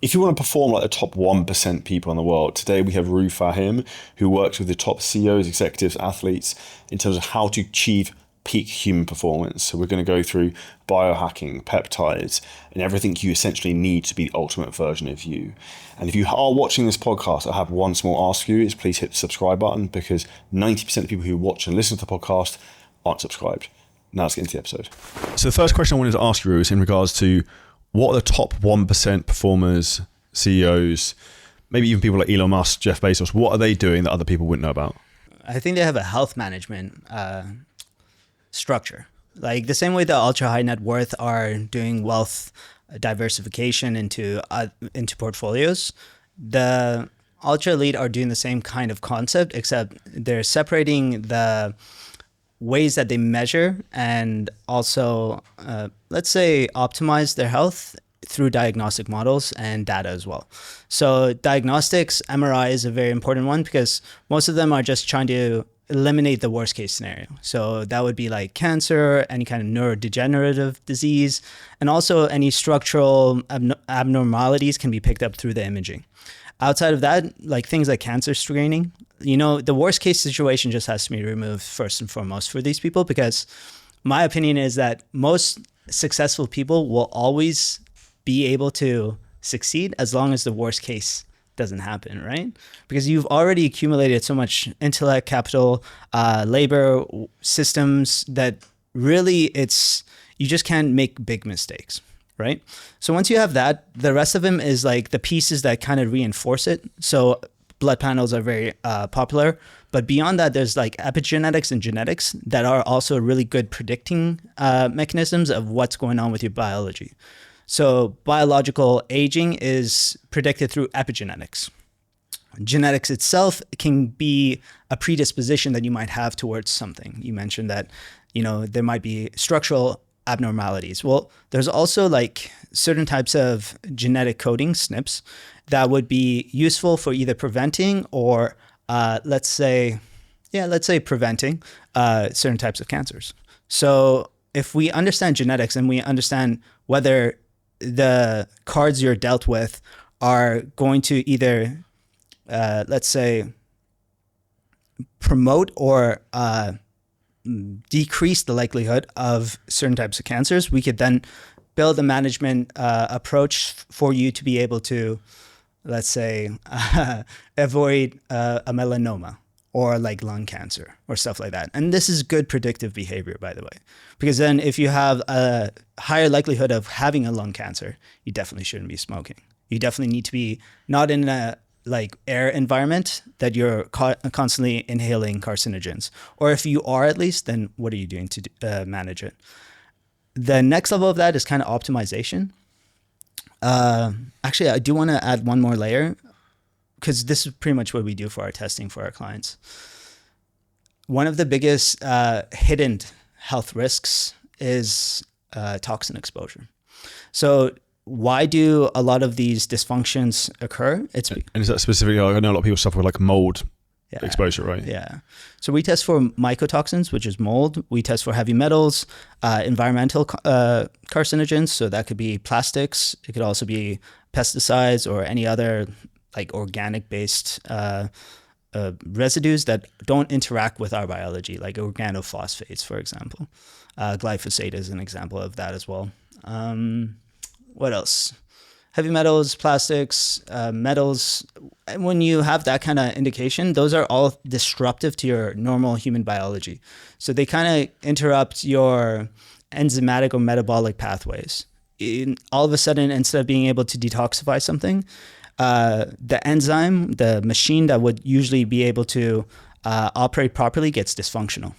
If you want to perform like the top 1% people in the world, today we have Rue Fahim, who works with the top CEOs, executives, athletes in terms of how to achieve peak human performance. So we're going to go through biohacking, peptides, and everything you essentially need to be the ultimate version of you. And if you are watching this podcast, I have one small ask for you is please hit the subscribe button, because 90% of people who watch and listen to the podcast aren't subscribed. Now let's get into the episode. So the first question I wanted to ask you is in regards to what are the top 1% performers, CEOs, maybe even people like Elon Musk, Jeff Bezos, what are they doing that other people wouldn't know about? I think they have a health management structure. Like the same way the ultra high net worth are doing wealth diversification into portfolios, the ultra elite are doing the same kind of concept, except they're separating the ways that they measure and also, let's say, optimize their health through diagnostic models and data as well. So diagnostics, MRI is a very important one because most of them are just trying to eliminate the worst case scenario. So that would be like cancer, any kind of neurodegenerative disease, and also any structural abnormalities can be picked up through the imaging. Outside of that, like things like cancer screening, the worst case situation just has to be removed first and foremost for these people, because my opinion is that most successful people will always be able to succeed as long as the worst case doesn't happen, right? Because you've already accumulated so much intellect, capital, labor, systems that really you just can't make big mistakes. Right? So once you have that, the rest of them is like the pieces that kind of reinforce it. So blood panels are very popular, but beyond that, there's like epigenetics and genetics that are also really good predicting mechanisms of what's going on with your biology. So biological aging is predicted through epigenetics. Genetics itself can be a predisposition that you might have towards something. You mentioned that, there might be structural abnormalities. Well, there's also like certain types of genetic coding, SNPs, that would be useful for either preventing or let's say preventing certain types of cancers. So if we understand genetics and we understand whether the cards you're dealt with are going to either, let's say, promote or decrease the likelihood of certain types of cancers, we could then build a management approach for you to be able to, let's say, avoid a melanoma or like lung cancer or stuff like that. And this is good predictive behavior, by the way, because then if you have a higher likelihood of having a lung cancer, you definitely shouldn't be smoking. You definitely need to be not in a like air environment that you're constantly inhaling carcinogens. Or if you are at least, then what are you doing to manage it? The next level of that is kind of optimization. Actually, I do want to add one more layer, because this is pretty much what we do for our testing for our clients. One of the biggest hidden health risks is toxin exposure. So why do a lot of these dysfunctions occur? And is that specifically, I know a lot of people suffer with like mold exposure, right? Yeah. So we test for mycotoxins, which is mold. We test for heavy metals, environmental carcinogens. So that could be plastics. It could also be pesticides or any other like organic based residues that don't interact with our biology, like organophosphates, for example. Glyphosate is an example of that as well. What else? Heavy metals, plastics, metals. And when you have that kind of indication, those are all disruptive to your normal human biology. So they kind of interrupt your enzymatic or metabolic pathways. All of a sudden, instead of being able to detoxify something, the enzyme, the machine that would usually be able to operate properly gets dysfunctional,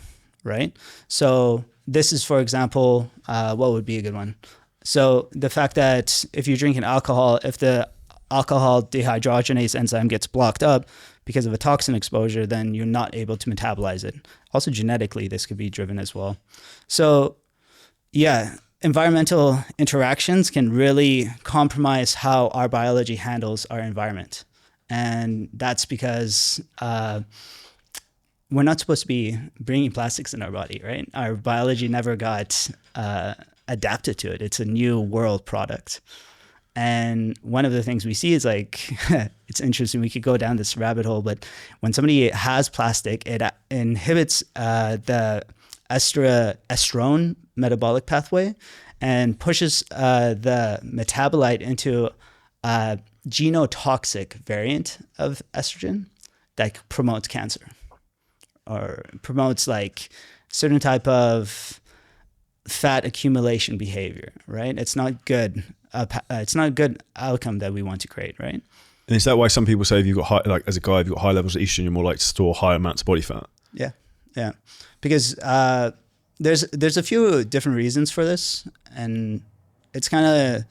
right? So this is, for example, what would be a good one? So the fact that if you're drinking alcohol, if the alcohol dehydrogenase enzyme gets blocked up because of a toxin exposure, then you're not able to metabolize it. Also genetically, this could be driven as well. So yeah, environmental interactions can really compromise how our biology handles our environment. And that's because we're not supposed to be bringing plastics in our body, right? Our biology never got adapted to it. It's a new world product. And one of the things we see is like, it's interesting. We could go down this rabbit hole, but when somebody has plastic, it inhibits the estrone metabolic pathway and pushes the metabolite into a genotoxic variant of estrogen that promotes cancer or promotes like certain type of fat accumulation behavior, right? It's not good. It's not a good outcome that we want to create, right? And is that why some people say if you've got high, like as a guy, if you've got high levels of estrogen, you're more likely to store higher amounts of body fat? Yeah, because there's a few different reasons for this, and it's kind of,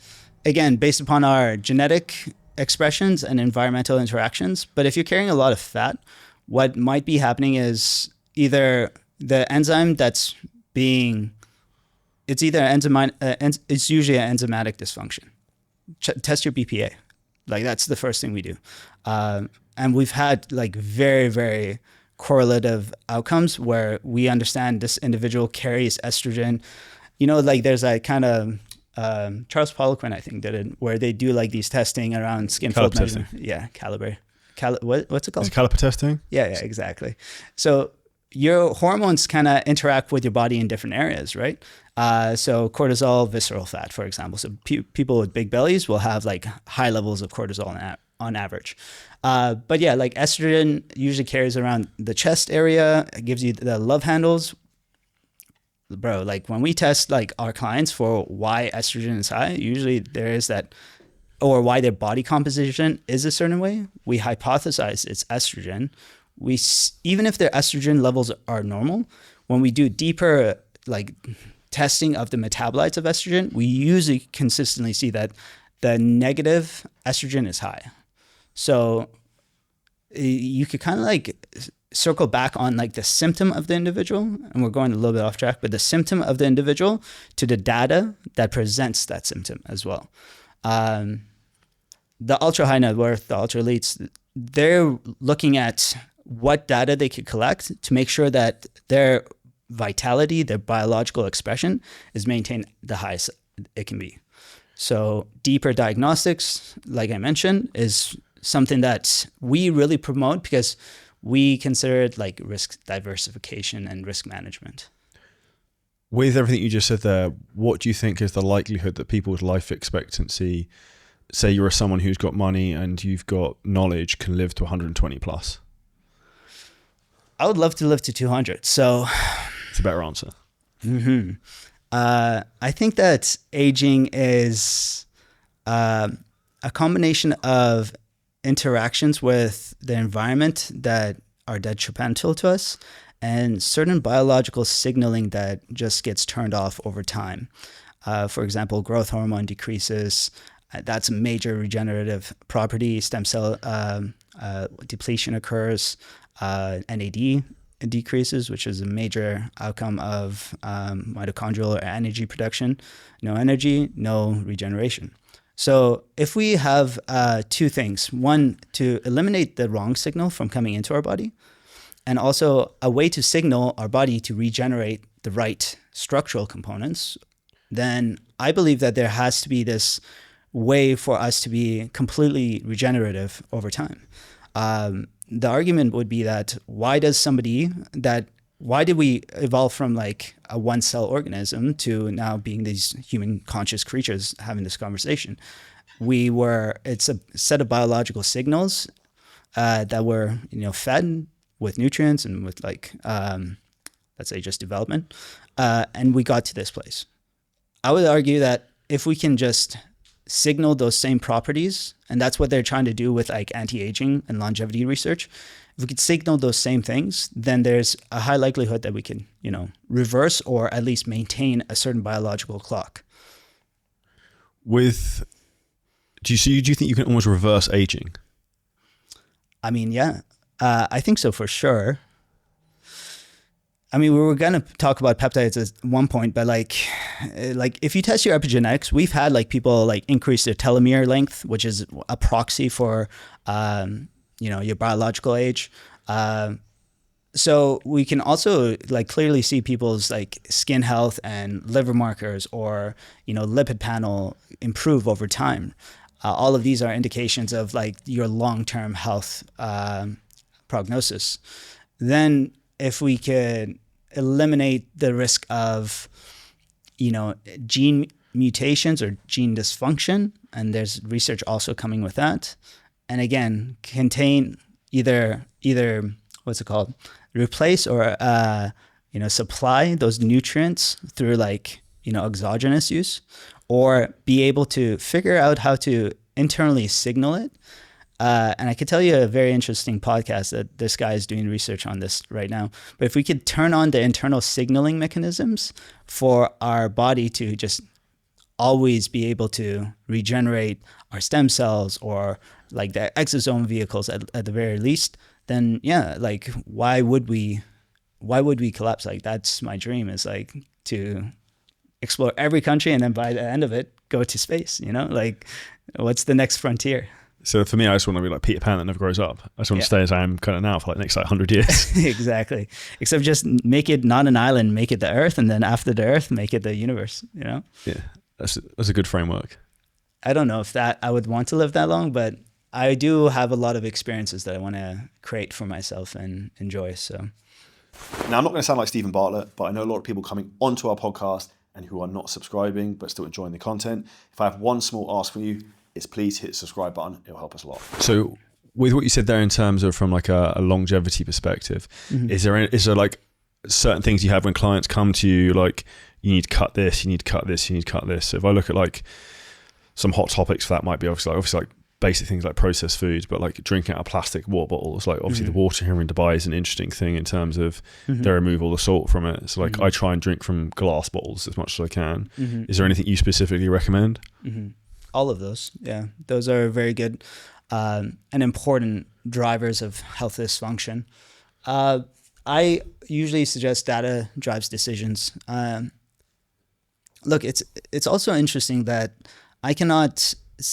again, based upon our genetic expressions and environmental interactions. But if you're carrying a lot of fat, what might be happening is either the enzyme that's being, it's either it's usually an enzymatic dysfunction. Test your BPA. Like that's the first thing we do. And we've had like very, very correlative outcomes where we understand this individual carries estrogen. You know, like there's a kind of, Charles Poliquin, I think, did it, where they do like these testing around skin fold measurement. Yeah, caliber. What's it called? Is it caliper testing? Yeah, exactly. So your hormones kind of interact with your body in different areas, right? So cortisol, visceral fat, for example. So people with big bellies will have like high levels of cortisol on average. But yeah, like estrogen usually carries around the chest area. It gives you the love handles. Bro, like when we test like our clients for why estrogen is high, usually there is that, or why their body composition is a certain way. We hypothesize it's estrogen. Even if their estrogen levels are normal, when we do deeper like testing of the metabolites of estrogen, we usually consistently see that the negative estrogen is high. So you could kind of like circle back on like the symptom of the individual, and we're going a little bit off track, but the symptom of the individual to the data that presents that symptom as well. The ultra high net worth, the ultra elites, they're looking at what data they could collect to make sure that their vitality, their biological expression is maintained the highest it can be. So deeper diagnostics, like I mentioned, is something that we really promote because we consider it like risk diversification and risk management. With everything you just said there, what do you think is the likelihood that people's life expectancy, say you're someone who's got money and you've got knowledge, can live to 120 plus? I would love to live to 200. So it's a better answer. Mm-hmm. I think that aging is a combination of interactions with the environment that are detrimental to us and certain biological signaling that just gets turned off over time. For example, growth hormone decreases. That's a major regenerative property. Stem cell depletion occurs. NAD decreases, which is a major outcome of mitochondrial or energy production. No energy, no regeneration. So if we have two things, one, to eliminate the wrong signal from coming into our body, and also a way to signal our body to regenerate the right structural components, then I believe that there has to be this way for us to be completely regenerative over time. The argument would be that why did we evolve from like a one cell organism to now being these human conscious creatures having this conversation? It's a set of biological signals that were, fed with nutrients and with like, let's say just development. And we got to this place. I would argue that if we can just signal those same properties, and that's what they're trying to do with like anti-aging and longevity research. If we could signal those same things, then there's a high likelihood that we can, reverse or at least maintain a certain biological clock. Do you think you can almost reverse aging? I mean, yeah, I think so for sure. I mean, we were going to talk about peptides at one point, but like if you test your epigenetics, we've had like people like increase their telomere length, which is a proxy for, your biological age. So we can also like clearly see people's like skin health and liver markers or, lipid panel improve over time. All of these are indications of like your long-term health prognosis. Then if we could eliminate the risk of, gene mutations or gene dysfunction, and there's research also coming with that. And again, contain either what's it called? Replace or supply those nutrients through like exogenous use, or be able to figure out how to internally signal it. And I could tell you a very interesting podcast that this guy is doing research on this right now. But if we could turn on the internal signaling mechanisms for our body to just always be able to regenerate our stem cells or like the exosome vehicles at the very least, then yeah, like why would we collapse? Like that's my dream, is like to explore every country and then by the end of it go to space, like what's the next frontier? So for me, I just want to be like Peter Pan that never grows up. I just want to stay as I am kind of now for like next like 100 years. Exactly. Except just make it not an island, make it the Earth, and then after the Earth, make it the universe. Yeah, that's a good framework. I don't know if I would want to live that long, but I do have a lot of experiences that I want to create for myself and enjoy. So now I'm not going to sound like Stephen Bartlett, but I know a lot of people coming onto our podcast and who are not subscribing but still enjoying the content. If I have one small ask for you, it's please hit the subscribe button. It'll help us a lot. So with what you said there in terms of from like a longevity perspective, is there like certain things you have when clients come to you, like you need to cut this, you need to cut this, you need to cut this? So if I look at like some hot topics for that, might be obviously like basic things like processed foods, but like drinking out of plastic water bottles, like obviously the water here in Dubai is an interesting thing in terms of they remove all the salt from it. So like I try and drink from glass bottles as much as I can. Is there anything you specifically recommend? All of those. Yeah. Those are very good and important drivers of health dysfunction. I usually suggest data drives decisions. Look, it's also interesting that I cannot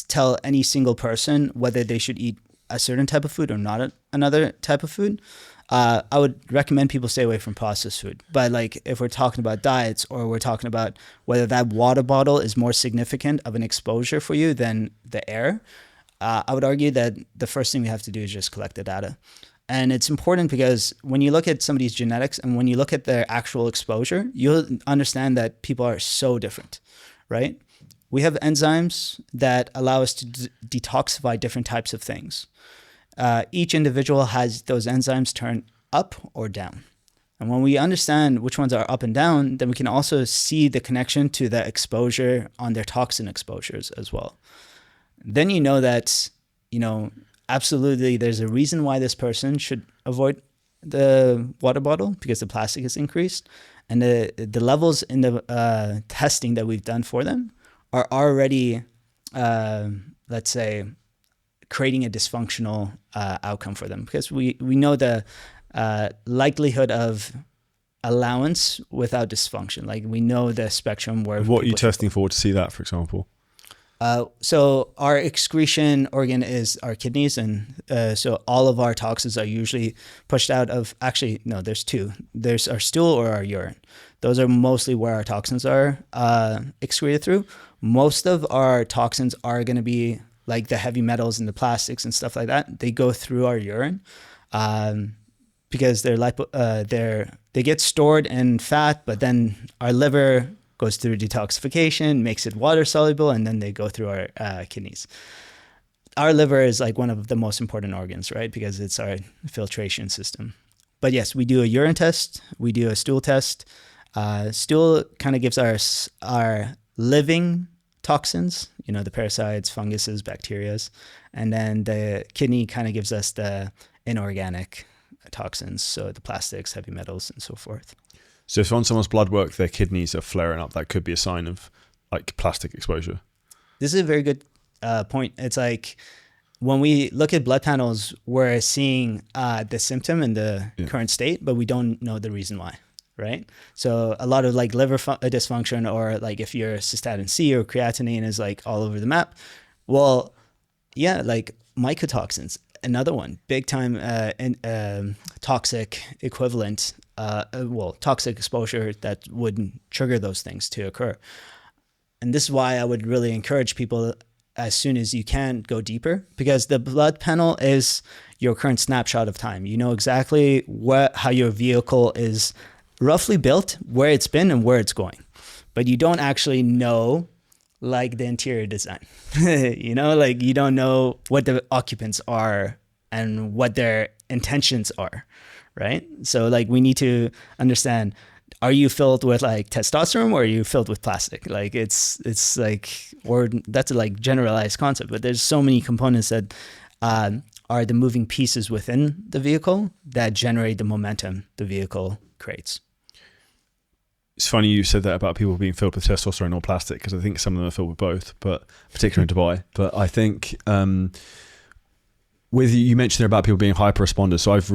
tell any single person whether they should eat a certain type of food or not another type of food. I would recommend people stay away from processed food. But like if we're talking about diets, or we're talking about whether that water bottle is more significant of an exposure for you than the air, I would argue that the first thing we have to do is just collect the data. And it's important because when you look at somebody's genetics and when you look at their actual exposure, you'll understand that people are so different, right? We have enzymes that allow us to detoxify different types of things. Each individual has those enzymes turn up or down. And when we understand which ones are up and down, then we can also see the connection to the exposure on their toxin exposures as well. Then you know that, absolutely there's a reason why this person should avoid the water bottle, because the plastic is increased. And the levels in the testing that we've done for them are already, let's say, creating a dysfunctional outcome for them, because we know the likelihood of allowance without dysfunction. Like we know the spectrum where. What are you testing for to see that, for example? So our excretion organ is our kidneys, and so all of our toxins are usually pushed out of. Actually, no, there's two. There's our stool or our urine. Those are mostly where our toxins are excreted through. Most of our toxins are going to be like the heavy metals and the plastics and stuff like that. They go through our urine because they get stored in fat, but then our liver goes through detoxification, makes it water soluble, and then they go through our kidneys. Our liver is like one of the most important organs, right? Because it's our filtration system. But yes, we do a urine test, we do a stool test. Stool kind of gives our living toxins, the parasites, funguses, bacterias, and then the kidney kind of gives us the inorganic toxins, so the plastics, heavy metals, and so forth. So if on someone's blood work, their kidneys are flaring up, that could be a sign of like plastic exposure. This is a very good point. It's like when we look at blood panels, we're seeing the symptom and the current state, but we don't know the reason why. Right. So a lot of like liver dysfunction, or like if your cystatin C or creatinine is like all over the map. Well, yeah, like mycotoxins, another one, big time toxic equivalent, toxic exposure that would trigger those things to occur. And this is why I would really encourage people as soon as you can go deeper, because the blood panel is your current snapshot of time. You know exactly how your vehicle is roughly built, where it's been and where it's going, but you don't actually know like the interior design. You know, like you don't know what the occupants are and what their intentions are, right? So like we need to understand, are you filled with like testosterone or are you filled with plastic? Like it's like, or that's a like generalized concept, but there's so many components that are the moving pieces within the vehicle that generate the momentum the vehicle creates. It's funny you said that about people being filled with testosterone or plastic, because I think some of them are filled with both, but particularly in Dubai. But I think with you mentioned there about people being hyper responders. So I've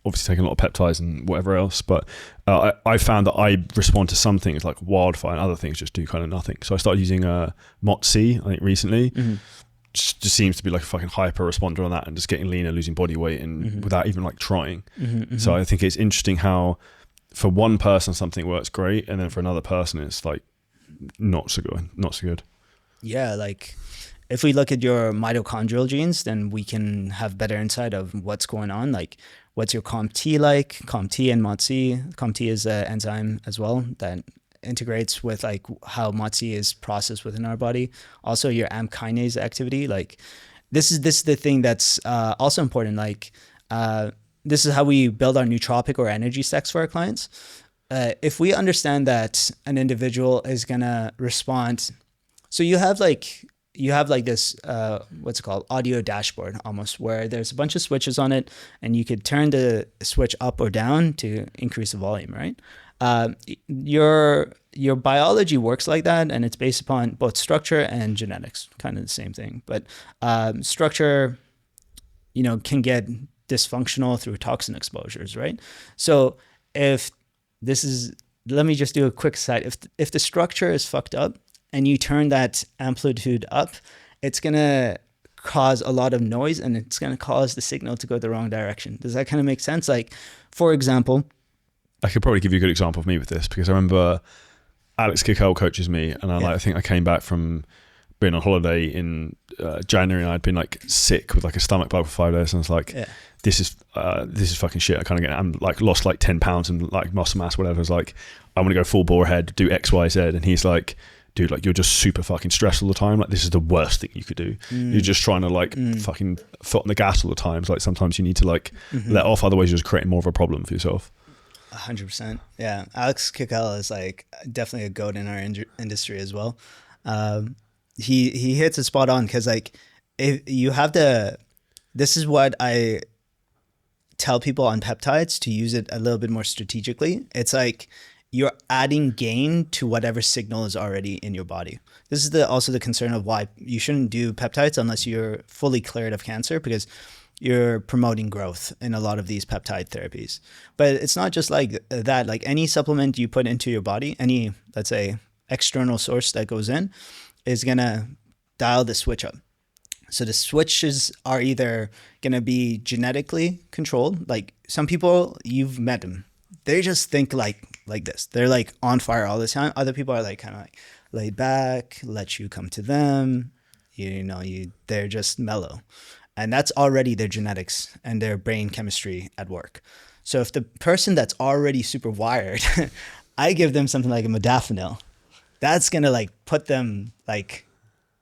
obviously taken a lot of peptides and whatever else, but I found that I respond to some things like wildfire and other things just do kind of nothing. So I started using MOTS-C, I think recently. Mm-hmm. Just seems to be like a fucking hyper responder on that and just getting leaner, losing body weight and mm-hmm. without even like trying. Mm-hmm, mm-hmm. So I think it's interesting how for one person something works great and then for another person it's like not so good. Yeah, like if we look at your mitochondrial genes, then we can have better insight of what's going on. Like what's your COMT like? COMT and MOTS-C. COMT is an enzyme as well that integrates with like how MOTS-C is processed within our body. Also your AMP kinase activity. Like this is the thing that's also important. Like this is how we build our nootropic or energy stacks for our clients. If we understand that an individual is gonna respond, so you have like this what's it called, audio dashboard almost, where there's a bunch of switches on it and you could turn the switch up or down to increase the volume, right? Your biology works like that, and it's based upon both structure and genetics, kind of the same thing. But structure, can get dysfunctional through toxin exposures, right? So let me just do a quick side. If the structure is fucked up and you turn that amplitude up, it's gonna cause a lot of noise and it's gonna cause the signal to go the wrong direction. Does that kind of make sense? Like, for example, I could probably give you a good example of me with this, because I remember Alex Kickel coaches me, and I think I came back from being on holiday in January, and I'd been like sick with like a stomach bug for 5 days, and I was like, this is fucking shit. I'm like lost like 10 pounds and like muscle mass, whatever. I was like, I'm gonna go full bore ahead, do X, Y, Z, and he's like, dude, like you're just super fucking stressed all the time. Like this is the worst thing you could do. You're just trying to like fucking foot on the gas all the time. It's like sometimes you need to like let off, otherwise you're just creating more of a problem for yourself. 100%. Yeah. Alex Kickel is like definitely a goat in our industry as well. He hits it spot on, because like if you have this is what I tell people on peptides, to use it a little bit more strategically. It's like you're adding gain to whatever signal is already in your body. This is also the concern of why you shouldn't do peptides unless you're fully cleared of cancer, because you're promoting growth in a lot of these peptide therapies. But it's not just like that. Like any supplement you put into your body, any, let's say, external source that goes in, is going to dial the switch up. So the switches are either going to be genetically controlled. Like some people, you've met them, they just think like this. They're like on fire all the time. Other people are like kind of like laid back, let you come to them. They're just mellow. And that's already their genetics and their brain chemistry at work. So if the person that's already super wired, I give them something like a modafinil, that's going to like put them like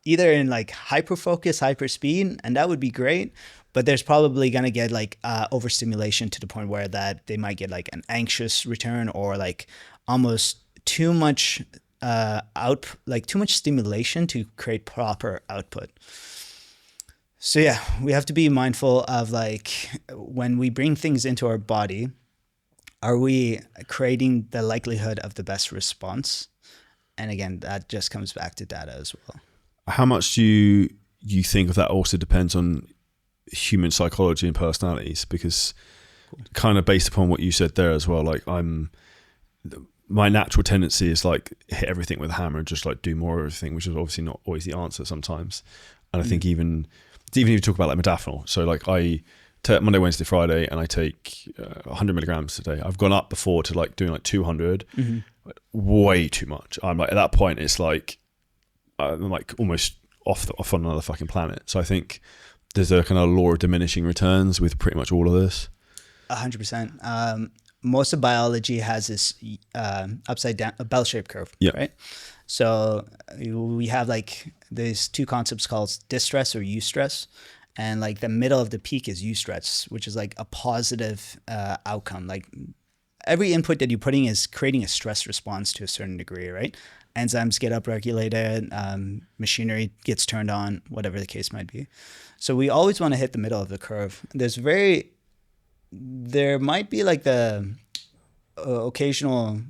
either in like hyper focus, hyper speed, and that would be great. But there's probably going to get like overstimulation to the point where that they might get like an anxious return, or like almost too much too much stimulation to create proper output. So yeah, we have to be mindful of like when we bring things into our body, are we creating the likelihood of the best response? And again, that just comes back to data as well. How much do you think of that also depends on human psychology and personalities? Because kind of based upon what you said there as well, like my natural tendency is like hit everything with a hammer and just like do more of everything, which is obviously not always the answer sometimes. And I think even even if you talk about like modafinil. So like I take Monday, Wednesday, Friday, and I take 100 milligrams a day. I've gone up before to like doing like 200, way too much. I'm like, at that point, it's like, I'm like almost off on another fucking planet. So I think there's a kind of law of diminishing returns with pretty much all of this. 100%. Most of biology has this upside down, a bell-shaped curve, right? So we have like these two concepts called distress or eustress. And like the middle of the peak is eustress, which is like a positive outcome. Like every input that you're putting is creating a stress response to a certain degree, right? Enzymes get upregulated, machinery gets turned on, whatever the case might be. So we always want to hit the middle of the curve. There might be like the occasional,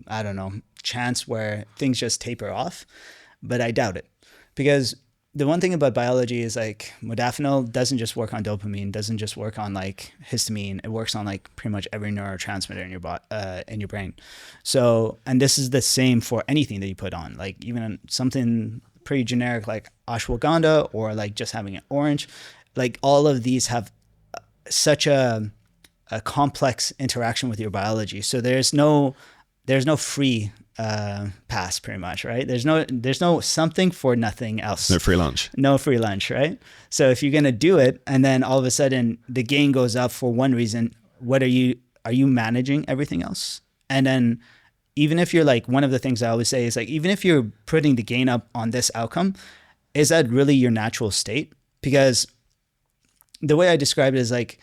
I don't know, chance where things just taper off, but I doubt it. Because the one thing about biology is like modafinil doesn't just work on dopamine, doesn't just work on like histamine. It works on like pretty much every neurotransmitter in your brain. So, and this is the same for anything that you put on, like even something pretty generic like ashwagandha or like just having an orange. Like all of these have such a complex interaction with your biology. So there's no free pass, pretty much, right? There's no something for nothing else. No free lunch. No free lunch, right? So if you're gonna do it, and then all of a sudden the gain goes up for one reason, are you managing everything else? And then even if you're like, one of the things I always say is like, even if you're putting the gain up on this outcome, is that really your natural state? Because the way I describe it is like,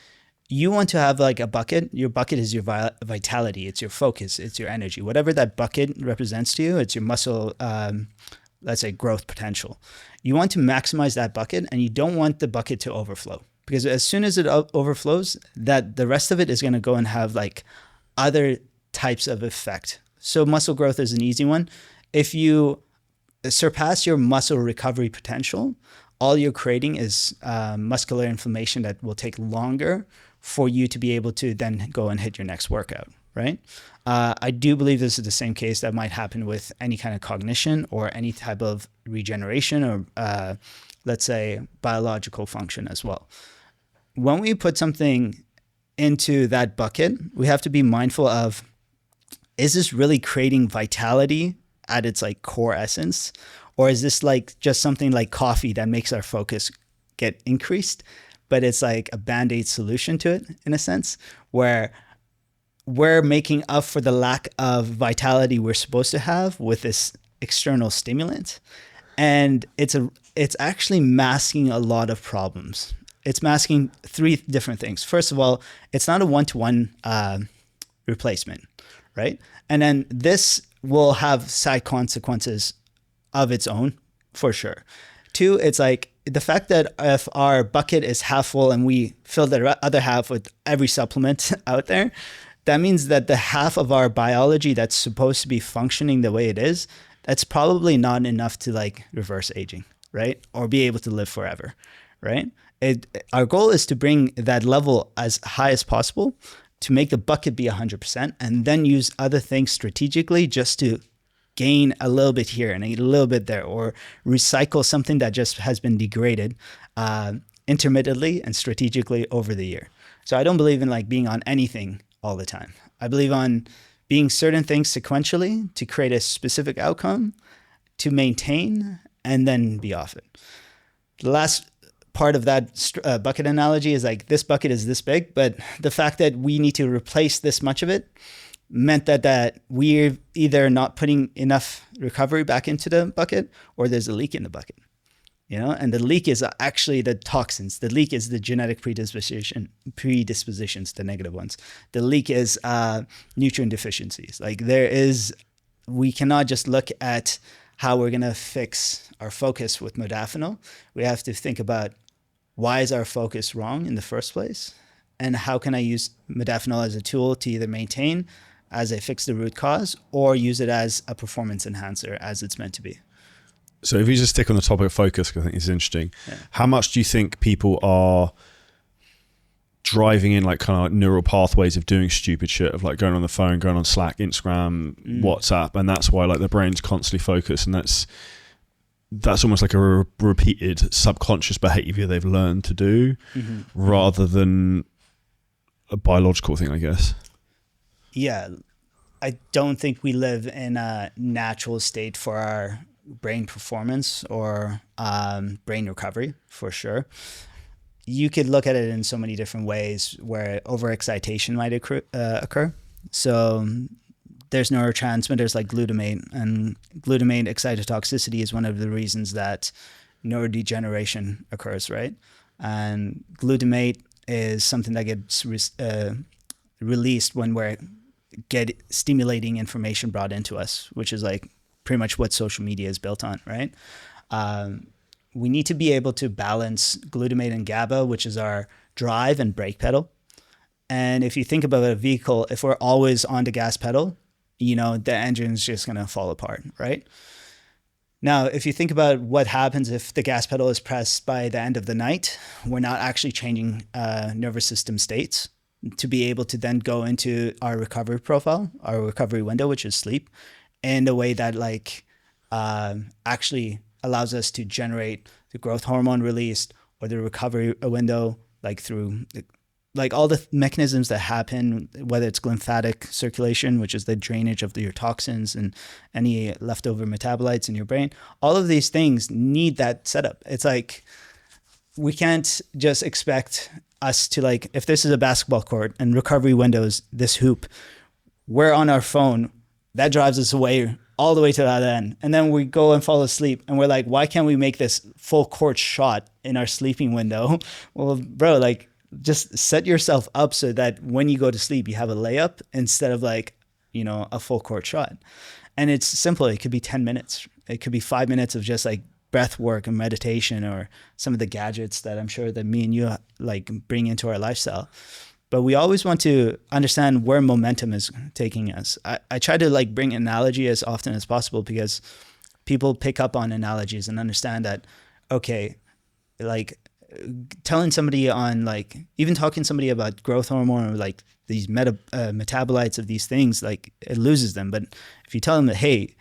you want to have like a bucket. Your bucket is your vitality. It's your focus. It's your energy. Whatever that bucket represents to you, it's your muscle, let's say growth potential. You want to maximize that bucket, and you don't want the bucket to overflow, because as soon as it overflows, that the rest of it is going to go and have like other types of effect. So muscle growth is an easy one. If you surpass your muscle recovery potential, all you're creating is muscular inflammation that will take longer for you to be able to then go and hit your next workout, right? I do believe this is the same case that might happen with any kind of cognition or any type of regeneration or let's say biological function as well. When we put something into that bucket, we have to be mindful of, is this really creating vitality at its like core essence? Or is this like just something like coffee that makes our focus get increased, but it's like a Band-Aid solution to it in a sense, where we're making up for the lack of vitality we're supposed to have with this external stimulant. And it's actually masking a lot of problems. It's masking three different things. First of all, it's not a one-to-one replacement, right? And then this will have side consequences of its own, for sure. Two, it's like the fact that if our bucket is half full and we fill the other half with every supplement out there, that means that the half of our biology that's supposed to be functioning the way it is, that's probably not enough to like reverse aging, right? Or be able to live forever, right? Our goal is to bring that level as high as possible, to make the bucket be 100%, and then use other things strategically just to gain a little bit here and a little bit there, or recycle something that just has been degraded intermittently and strategically over the year. So I don't believe in like being on anything all the time. I believe on being certain things sequentially to create a specific outcome, to maintain, and then be off it. The last part of that bucket analogy is like, this bucket is this big, but the fact that we need to replace this much of it meant that we're either not putting enough recovery back into the bucket, or there's a leak in the bucket, you know? And the leak is actually the toxins. The leak is the genetic predispositions, the negative ones. The leak is nutrient deficiencies. Like we cannot just look at how we're gonna fix our focus with modafinil. We have to think about, why is our focus wrong in the first place? And how can I use modafinil as a tool to either maintain as I fix the root cause, or use it as a performance enhancer as it's meant to be? So if you just stick on the topic of focus, because I think it's interesting, how much do you think people are driving in like kind of like neural pathways of doing stupid shit, of like going on the phone, going on Slack, Instagram, WhatsApp, and that's why like the brain's constantly focused, and that's almost like a repeated subconscious behavior they've learned to do, rather than a biological thing, I guess. Yeah. I don't think we live in a natural state for our brain performance or brain recovery, for sure. You could look at it in so many different ways where overexcitation might occur. So there's neurotransmitters like glutamate, and glutamate excitotoxicity is one of the reasons that neurodegeneration occurs, right? And glutamate is something that gets released when we're stimulating information brought into us, which is like pretty much what social media is built on, right? We need to be able to balance glutamate and GABA, which is our drive and brake pedal. And if you think about a vehicle, if we're always on the gas pedal, the engine's just going to fall apart, right? Now, if you think about what happens if the gas pedal is pressed by the end of the night, we're not actually changing nervous system states to be able to then go into our recovery profile, our recovery window, which is sleep, in a way that actually allows us to generate the growth hormone released or the recovery window, through all the mechanisms that happen, whether it's lymphatic circulation, which is the drainage of your toxins and any leftover metabolites in your brain. All of these things need that setup. It's like, we can't just expect us to if this is a basketball court and recovery windows, this hoop, we're on our phone, that drives us away all the way to that end. And then we go and fall asleep and we're like, why can't we make this full court shot in our sleeping window? Well, bro, just set yourself up so that when you go to sleep, you have a layup instead of a full court shot. And it's simple. It could be 10 minutes. It could be 5 minutes of just breath work and meditation, or some of the gadgets that I'm sure that me and you bring into our lifestyle. But we always want to understand where momentum is taking us. I try to bring analogy as often as possible, because people pick up on analogies and understand that, okay, telling somebody on even talking to somebody about growth hormone or these metabolites of these things, it loses them. But if you tell them that, hey,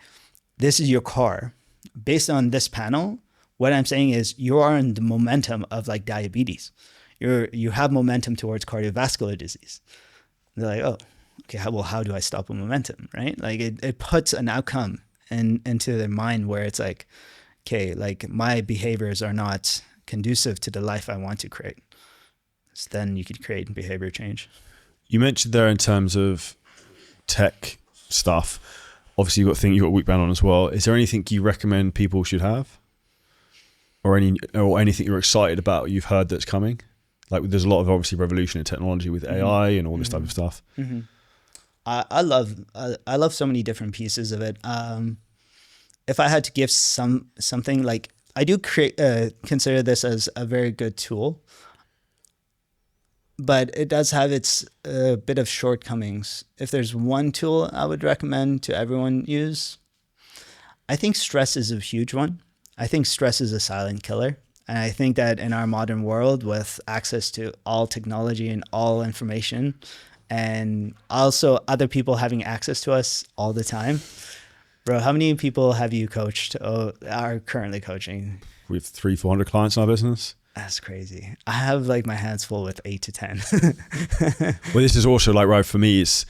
this is your car, based on this panel, what I'm saying is you are in the momentum of diabetes. You have momentum towards cardiovascular disease. They're like, oh, okay, how do I stop a momentum, right? It puts an outcome into their mind where it's okay, my behaviors are not conducive to the life I want to create. So then you could create behavior change. You mentioned there in terms of tech stuff, obviously you've got Weekbound on as well. Is there anything you recommend people should have, or anything you're excited about you've heard that's coming? There's a lot of obviously revolution in technology with AI and all this type of stuff. Mm-hmm. I love so many different pieces of it. If I had to give something, I do consider this as a very good tool, but it does have its bit of shortcomings. If there's one tool I would recommend to everyone use, I think stress is a huge one. I think stress is a silent killer. And I think that in our modern world, with access to all technology and all information, and also other people having access to us all the time, bro, how many people have you coached or are currently coaching? We have 300-400 clients in our business. That's crazy. I have my hands full with 8 to 10. Well, this is also right for me. It's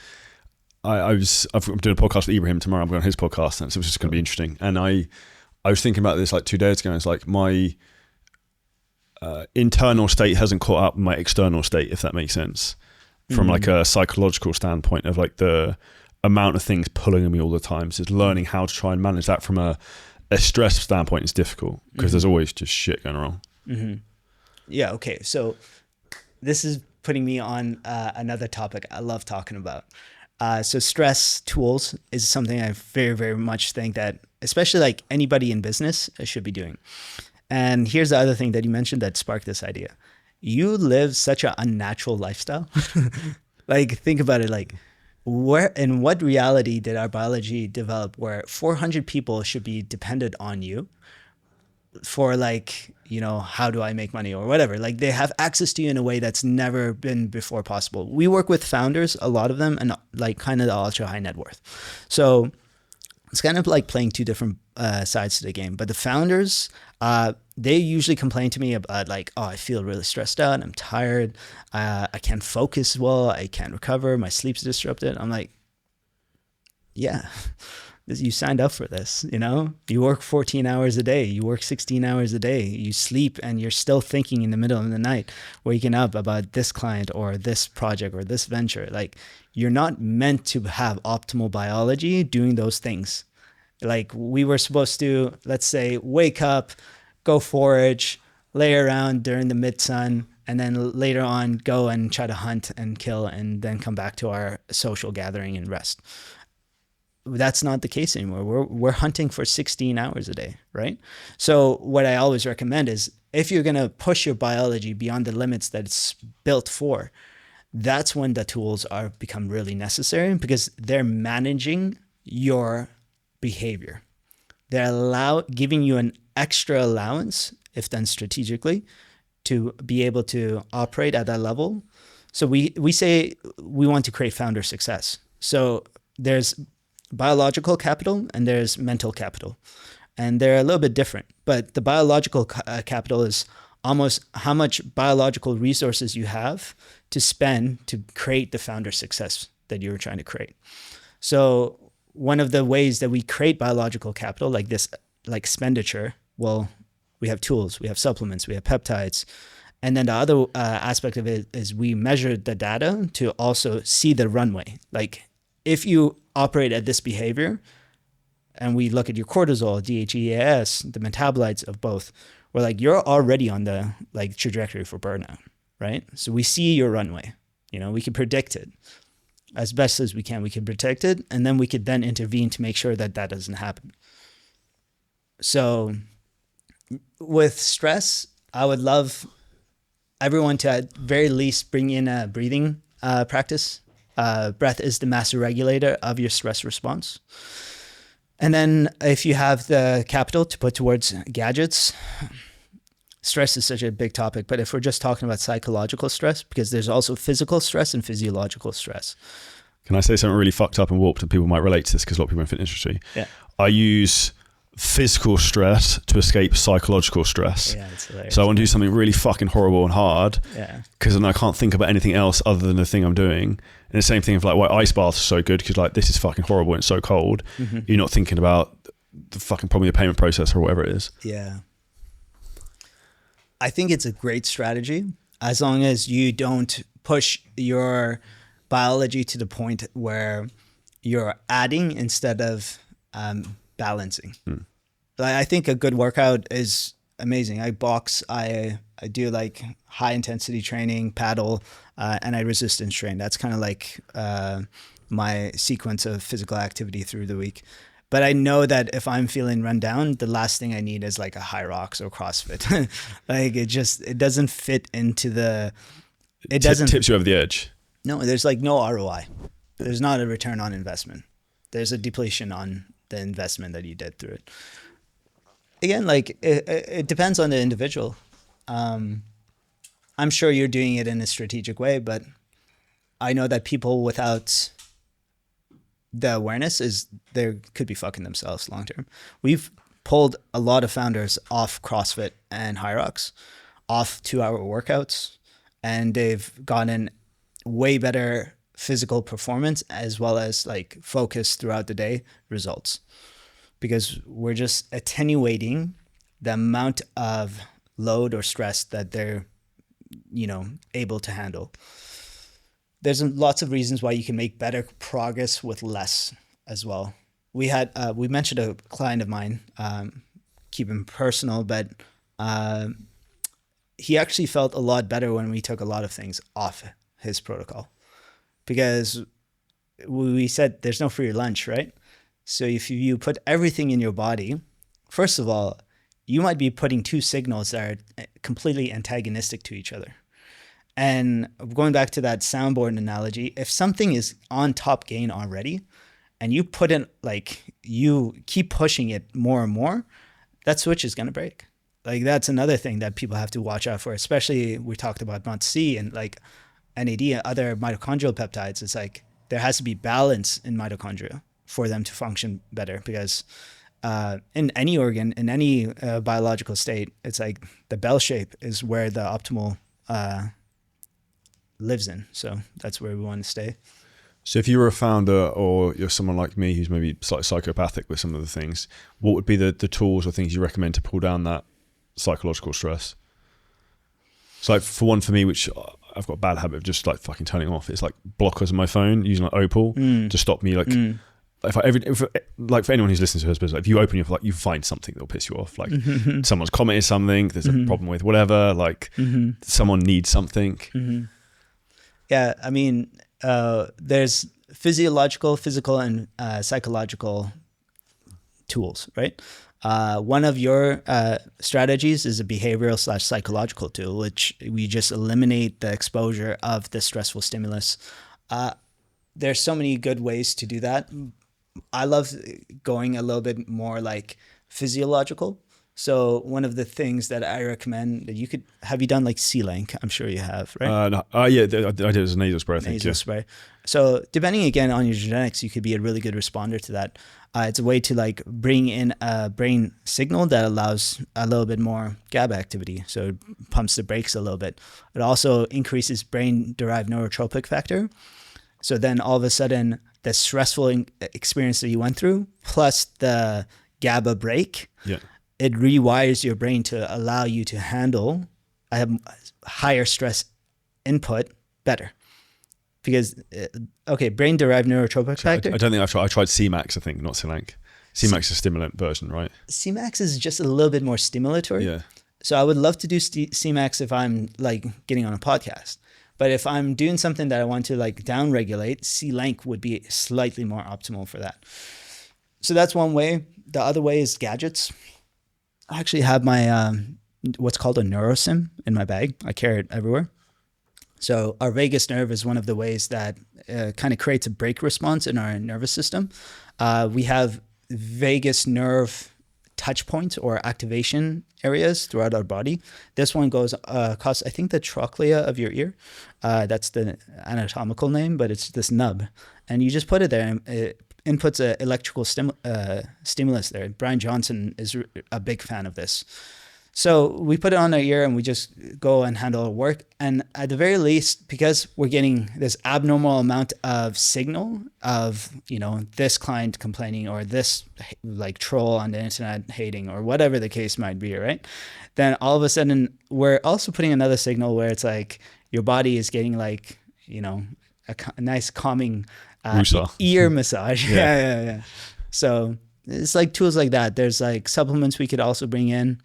I'm doing a podcast with Ibrahim tomorrow. I'm going on his podcast, and so it's just going to be interesting. And I was thinking about this 2 days ago. And it's my internal state hasn't caught up with my external state, if that makes sense, from a psychological standpoint of the amount of things pulling on me all the time. So learning how to try and manage that from a stress standpoint is difficult, because there's always just shit going wrong. Mm-hmm. Yeah. Okay. So this is putting me on another topic I love talking about. So stress tools is something I very, very much think that especially anybody in business should be doing. And here's the other thing that you mentioned that sparked this idea. You live such an unnatural lifestyle. Think about it. Where, in what reality did our biology develop where 400 people should be dependent on you for how do I make money or whatever? They have access to you in a way that's never been before possible. We work with founders, a lot of them, and kind of the ultra high net worth. So it's kind of like playing two different sides to the game. But the founders, they usually complain to me about like, oh, I feel really stressed out. I'm tired. I can't focus well. I can't recover. My sleep's disrupted. I'm like, yeah, you signed up for this. You know, you work 14 hours a day. You work 16 hours a day. You sleep and you're still thinking in the middle of the night, waking up about this client or this project or this venture. Like, you're not meant to have optimal biology doing those things. Like, we were supposed to, let's say, wake up, go forage, lay around during the mid-sun, and then later on go and try to hunt and kill and then come back to our social gathering and rest. That's not the case anymore. We're hunting for 16 hours a day, right? So what I always recommend is, if you're going to push your biology beyond the limits that it's built for, that's when the tools become really necessary, because they're managing your behavior. They're giving you an extra allowance, if done strategically, to be able to operate at that level. So we say we want to create founder success. So there's biological capital and there's mental capital, and they're a little bit different. But the biological capital is almost how much biological resources you have to spend to create the founder success that you were trying to create. So one of the ways that we create biological capital, like this, like expenditure, well, we have tools, we have supplements, we have peptides. And then the other aspect of it is we measure the data to also see the runway. Like, if you operate at this behavior, and we look at your cortisol, DHEAS, the metabolites of both, we're like, you're already on the like trajectory for burnout, right? So we see your runway. You know, we can predict it as best as we can. We can predict it, and then we could then intervene to make sure that that doesn't happen. So with stress, I would love everyone to at very least bring in a breathing practice. Breath is the master regulator of your stress response. And then if you have the capital to put towards gadgets, stress is such a big topic, but if we're just talking about psychological stress, because there's also physical stress and physiological stress. Can I say something really fucked up and warped, and people might relate to this because a lot of people in the fitness industry? Yeah. I use physical stress to escape psychological stress. Yeah, it's hilarious. So I want to do something really fucking horrible and hard, because then I can't think about anything else other than the thing I'm doing. And the same thing of like why ice baths are so good, because like, this is fucking horrible and it's so cold. Mm-hmm. You're not thinking about the fucking problem, your payment process or whatever it is. Yeah. I think it's a great strategy, as long as you don't push your biology to the point where you're adding instead of balancing. Like, I think a good workout is amazing. I box, I do like high intensity training, paddle, and I resistance train. That's kind of like my sequence of physical activity through the week. But I know that if I'm feeling run down, the last thing I need is like a high rocks or CrossFit. Like, it doesn't fit into it doesn't tips you over the edge. No, there's like no ROI. There's not a return on investment. There's a depletion on the investment that you did through it. Again, like it depends on the individual. I'm sure you're doing it in a strategic way, but I know that people without the awareness they could be fucking themselves long term. We've pulled a lot of founders off CrossFit and High Rocks, off 2-hour workouts, and they've gotten way better physical performance as well as like focus throughout the day results, because we're just attenuating the amount of load or stress that they're, able to handle. There's lots of reasons why you can make better progress with less as well. We mentioned a client of mine, keep him personal, but he actually felt a lot better when we took a lot of things off his protocol, because we said there's no free lunch, right? So if you put everything in your body, first of all, you might be putting two signals that are completely antagonistic to each other. And going back to that soundboard analogy, if something is on top gain already, and you put in, like, you keep pushing it more and more, that switch is going to break. Like, that's another thing that people have to watch out for, especially we talked about MUT-C and like NAD, other mitochondrial peptides. It's like there has to be balance in mitochondria for them to function better. Because in any organ, in any biological state, it's like the bell shape is where the optimal lives in. So that's where we want to stay. So if you were a founder, or you're someone like me who's maybe slightly psychopathic with some of the things, what would be the tools or things you recommend to pull down that psychological stress? So like for me, which I've got a bad habit of just like fucking turning off, it's like blockers on my phone, using like Opal to stop me like like for anyone who's listening to this business, if you open your, like, you find something that'll piss you off, like someone's commented something, there's a problem with whatever, like someone needs something. Yeah, I mean, there's physiological, physical, and psychological tools, right? One of your strategies is a behavioral / psychological tool, which we just eliminate the exposure of the stressful stimulus. There's so many good ways to do that. I love going a little bit more like physiological. So one of the things that I recommend that have you done like C-Link? I'm sure you have, right? No. Yeah, I did it as a nasal spray, I think. Nasal spray. So depending again on your genetics, you could be a really good responder to that. It's a way to like bring in a brain signal that allows a little bit more GABA activity. So it pumps the brakes a little bit. It also increases brain-derived neurotrophic factor. So then all of a sudden, the stressful experience that you went through, plus the GABA break, it rewires your brain to allow you to handle a higher stress input better. Because, brain-derived neurotropic factor. I don't think I've tried. I tried C-Max, I think, not C-Link. C-Max is a stimulant version, right? C-Max is just a little bit more stimulatory. Yeah. So I would love to do C-Max if I'm like getting on a podcast. But if I'm doing something that I want to like down-regulate, C-Link would be slightly more optimal for that. So that's one way. The other way is gadgets. I actually have my what's called a NeuroSim in my bag. I carry it everywhere. So our vagus nerve is one of the ways that kind of creates a brake response in our nervous system. We have vagus nerve touch points or activation areas throughout our body. This one goes across, I think, the trochlea of your ear. That's the anatomical name, but it's this nub. And you just put it there, and it inputs an electrical stimulus there. Brian Johnson is a big fan of this. So we put it on our ear and we just go and handle our work. And at the very least, because we're getting this abnormal amount of signal of, this client complaining or this like troll on the internet hating or whatever the case might be, right? Then all of a sudden we're also putting another signal where it's like your body is getting like, a nice calming ear massage. Yeah. So it's like tools like that. There's like supplements we could also bring in.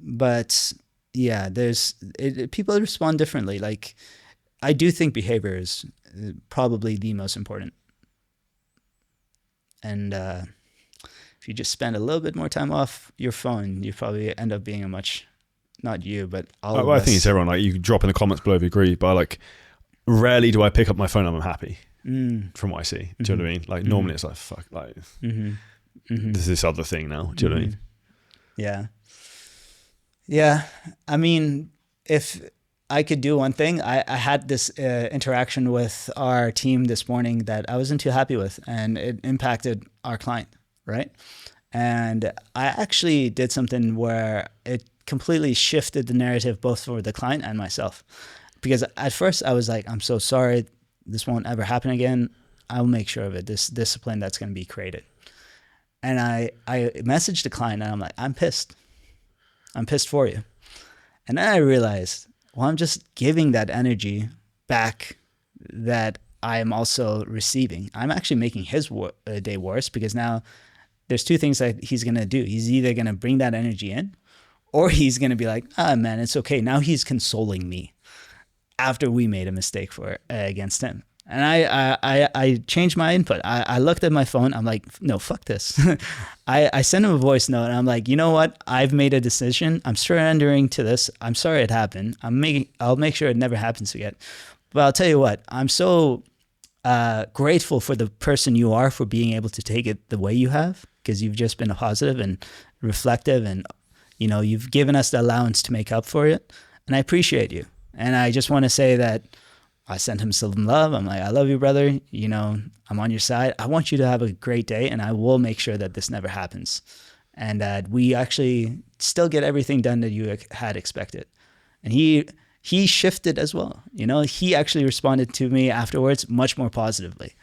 But yeah, people respond differently. Like, I do think behavior is probably the most important. And if you just spend a little bit more time off your phone, you probably end up being not you, but all of us. I think it's everyone. Like, you can drop in the comments below if you agree, but like, rarely do I pick up my phone and I'm happy from what I see. Do you know what I mean? Like, normally it's like, fuck, like, there's this other thing now. Do you know what I mean? Yeah. Yeah, I mean, if I could do one thing, I had this interaction with our team this morning that I wasn't too happy with, and it impacted our client, right? And I actually did something where it completely shifted the narrative both for the client and myself. Because at first I was like, I'm so sorry, this won't ever happen again. I'll make sure of it, this discipline that's going to be created. And I messaged the client and I'm like, I'm pissed for you. And then I realized, well, I'm just giving that energy back that I am also receiving. I'm actually making his day worse, because now there's two things that he's going to do. He's either going to bring that energy in, or he's going to be like, man, it's okay. Now he's consoling me after we made a mistake against him. And I changed my input. I looked at my phone. I'm like, no, fuck this. I sent him a voice note and I'm like, you know what? I've made a decision. I'm surrendering to this. I'm sorry it happened. I'll make sure it never happens again. But I'll tell you what, I'm so grateful for the person you are for being able to take it the way you have, because you've just been positive and reflective, and you've given us the allowance to make up for it. And I appreciate you. And I just want to say that I sent him some love. I'm like, I love you, brother. You know, I'm on your side. I want you to have a great day, and I will make sure that this never happens. And that we actually still get everything done that you had expected. And he shifted as well. You know, he actually responded to me afterwards much more positively.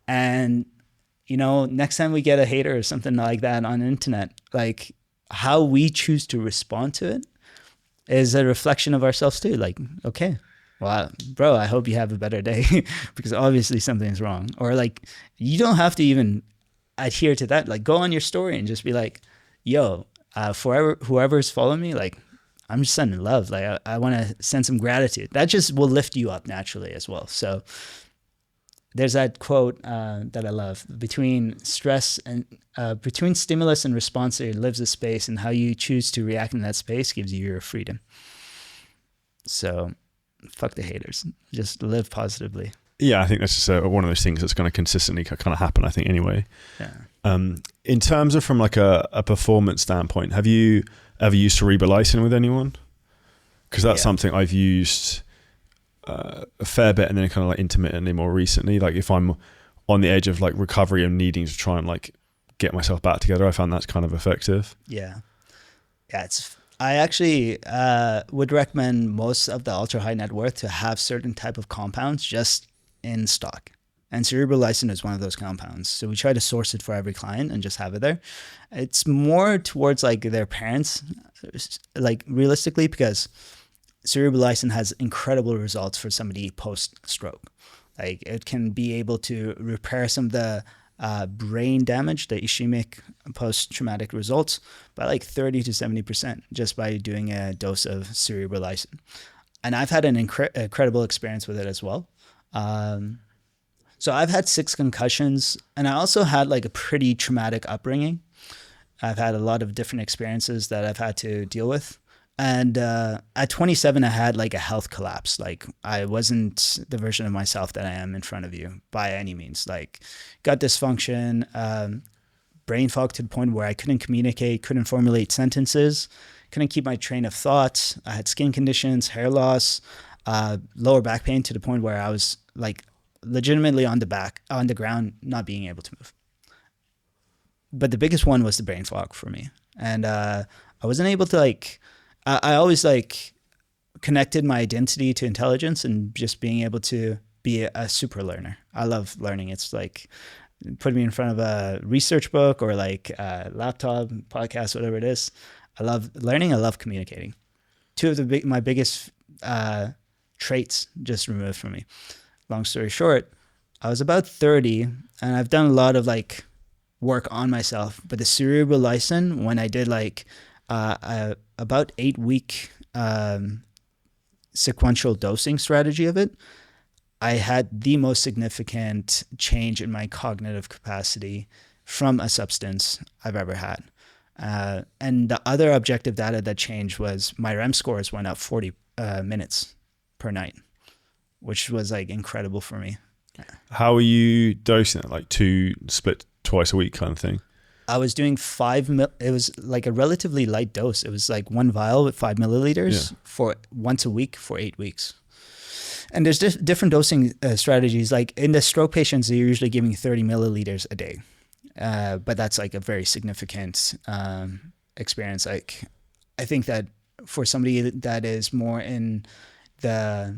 And, you know, next time we get a hater or something like that on the internet, like how we choose to respond to it is a reflection of ourselves too. Like, okay, well, bro, I hope you have a better day because obviously something's wrong. Or like, you don't have to even adhere to that. Like, go on your story and just be like, yo, for whoever's following me, like, I'm just sending love. Like, I want to send some gratitude. That just will lift you up naturally as well. So there's that quote that I love: between stress and between stimulus and response, there lives a space, and how you choose to react in that space gives you your freedom. So fuck the haters. Just live positively. Yeah, I think that's just one of those things that's going to consistently kind of happen, I think, anyway. Yeah. In terms of from like a performance standpoint, have you ever used cerebral lysine with anyone? Because that's something I've used a fair bit, and then kind of like intermittently more recently. Like if I'm on the edge of like recovery and needing to try and like get myself back together, I found that's kind of effective. Yeah. I actually would recommend most of the ultra high net worth to have certain type of compounds just in stock. And cerebral lysine is one of those compounds. So we try to source it for every client and just have it there. It's more towards like their parents, like realistically, because cerebral lysine has incredible results for somebody post-stroke. Like it can be able to repair some of the brain damage, the ischemic post-traumatic results, by like 30 to 70% just by doing a dose of cerebral lysine. And I've had an incredible experience with it as well. So I've had 6 concussions, and I also had like a pretty traumatic upbringing. I've had a lot of different experiences that I've had to deal with. And at 27, I had like a health collapse. Like I wasn't the version of myself that I am in front of you by any means. Like gut dysfunction, brain fog to the point where I couldn't communicate, couldn't formulate sentences, couldn't keep my train of thought. I had skin conditions, hair loss, lower back pain to the point where I was like legitimately on the ground, not being able to move. But the biggest one was the brain fog for me. And I wasn't able to like, I always like connected my identity to intelligence and just being able to be a super learner. I love learning. It's like put me in front of a research book or like a laptop, podcast, whatever it is. I love learning. I love communicating. 2 of my biggest traits just removed from me. Long story short, I was about 30 and I've done a lot of like work on myself, but the cerebral lysine, when I did like about 8-week sequential dosing strategy of it, I had the most significant change in my cognitive capacity from a substance I've ever had. And the other objective data that changed was my REM scores went up 40 minutes per night, which was like incredible for me. How are you dosing it? Like 2 split twice a week kind of thing? I was doing 5 it was like a relatively light dose. It was like 1 vial with 5 milliliters for once a week for 8 weeks. And there's different dosing strategies. Like in the stroke patients, they're usually giving 30 milliliters a day. But that's like a very significant experience. Like I think that for somebody that is more in the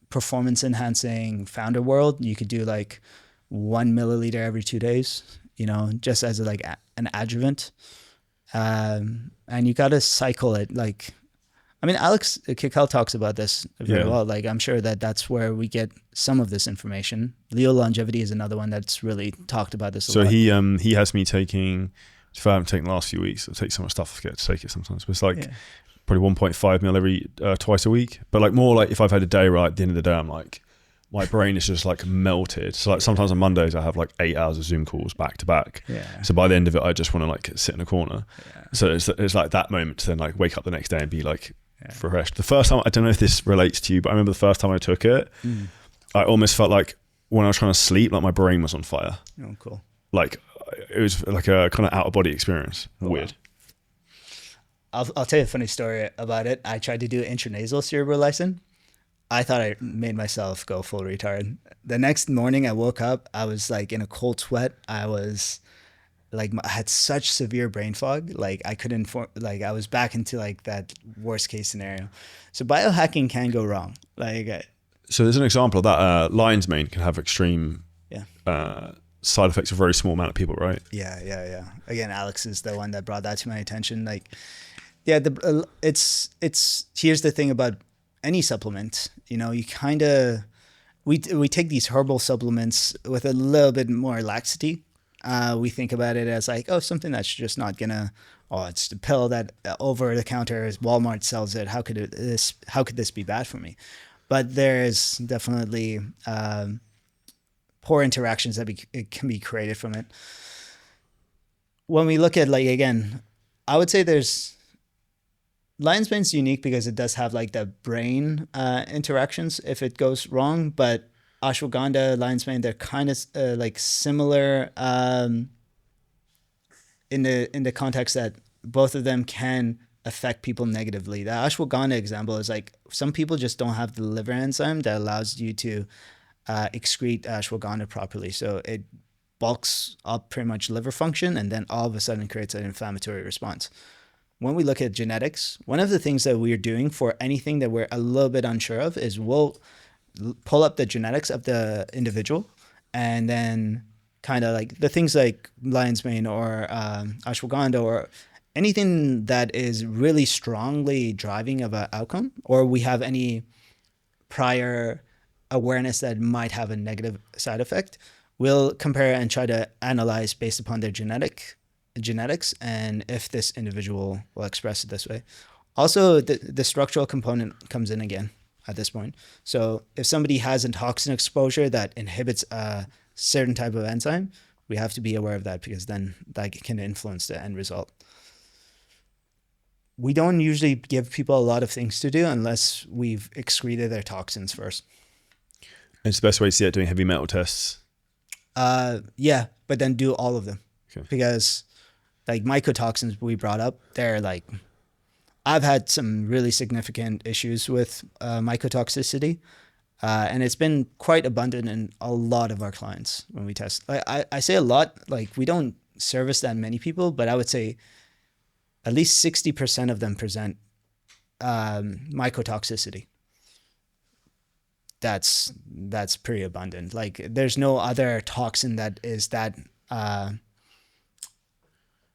performance enhancing founder world, you could do like 1 milliliter every 2 days, you know, just as like an adjuvant. And you got to cycle it. Like, I mean, Alex Kickel talks about this very well. Like, I'm sure that that's where we get some of this information. Leo Longevity is another one that's really talked about this a lot. So he has me taking, if I haven't taken the last few weeks, I'll take so much stuff, I forget to take it sometimes. But it's like probably 1.5 mil every twice a week. But like more like if I've had a day right at the end of the day, I'm like, my brain is just like melted. So like sometimes on Mondays I have like 8 hours of Zoom calls back to back. So by the end of it, I just want to like sit in a corner. So it's like that moment to then like wake up the next day and be like refreshed. The first time, I don't know if this relates to you, but I remember the first time I took it, I almost felt like when I was trying to sleep, like my brain was on fire. Oh, cool. Like it was like a kind of out of body experience. Weird. Wow. I'll tell you a funny story about it. I tried to do intranasal cerebral lysine, I thought I made myself go full retard. The next morning I woke up, I was like in a cold sweat. I was like, I had such severe brain fog. Like I couldn't, like I was back into like that worst case scenario. So biohacking can go wrong. Like, So there's an example of that. Lion's mane can have extreme yeah. Side effects of a very small amount of people, right? Yeah. Again, Alex is the one that brought that to my attention. Like, yeah, it's here's the thing about any supplement. You know, you kind of we take these herbal supplements with a little bit more laxity. We think about it as like, oh, something that's just not gonna. Oh, it's the pill that over the counter Walmart sells it. How could this be bad for me? But there's definitely poor interactions that it can be created from it. When we look at, like, again, I would say lion's mane's unique because it does have like the brain interactions if it goes wrong, but ashwagandha, lion's mane, they're kind of like similar in the context that both of them can affect people negatively. The ashwagandha example is like some people just don't have the liver enzyme that allows you to excrete ashwagandha properly. So it bulks up pretty much liver function and then all of a sudden creates an inflammatory response. When we look at genetics, one of the things that we're doing for anything that we're a little bit unsure of is we'll pull up the genetics of the individual and then kind of like the things like lion's mane or ashwagandha or anything that is really strongly driving of an outcome, or we have any prior awareness that might have a negative side effect, we'll compare and try to analyze based upon their genetics and if this individual will express it this way. Also, the structural component comes in again at this point. So if somebody has a toxin exposure that inhibits a certain type of enzyme, we have to be aware of that because then that can influence the end result. We don't usually give people a lot of things to do unless we've excreted their toxins first. It's the best way to see it, doing heavy metal tests. Yeah, but then do all of them. Okay. Because like mycotoxins we brought up, they're like, I've had some really significant issues with mycotoxicity. And it's been quite abundant in a lot of our clients when we test. I say a lot, like we don't service that many people, but I would say at least 60% of them present mycotoxicity. That's pretty abundant. Like there's no other toxin that is that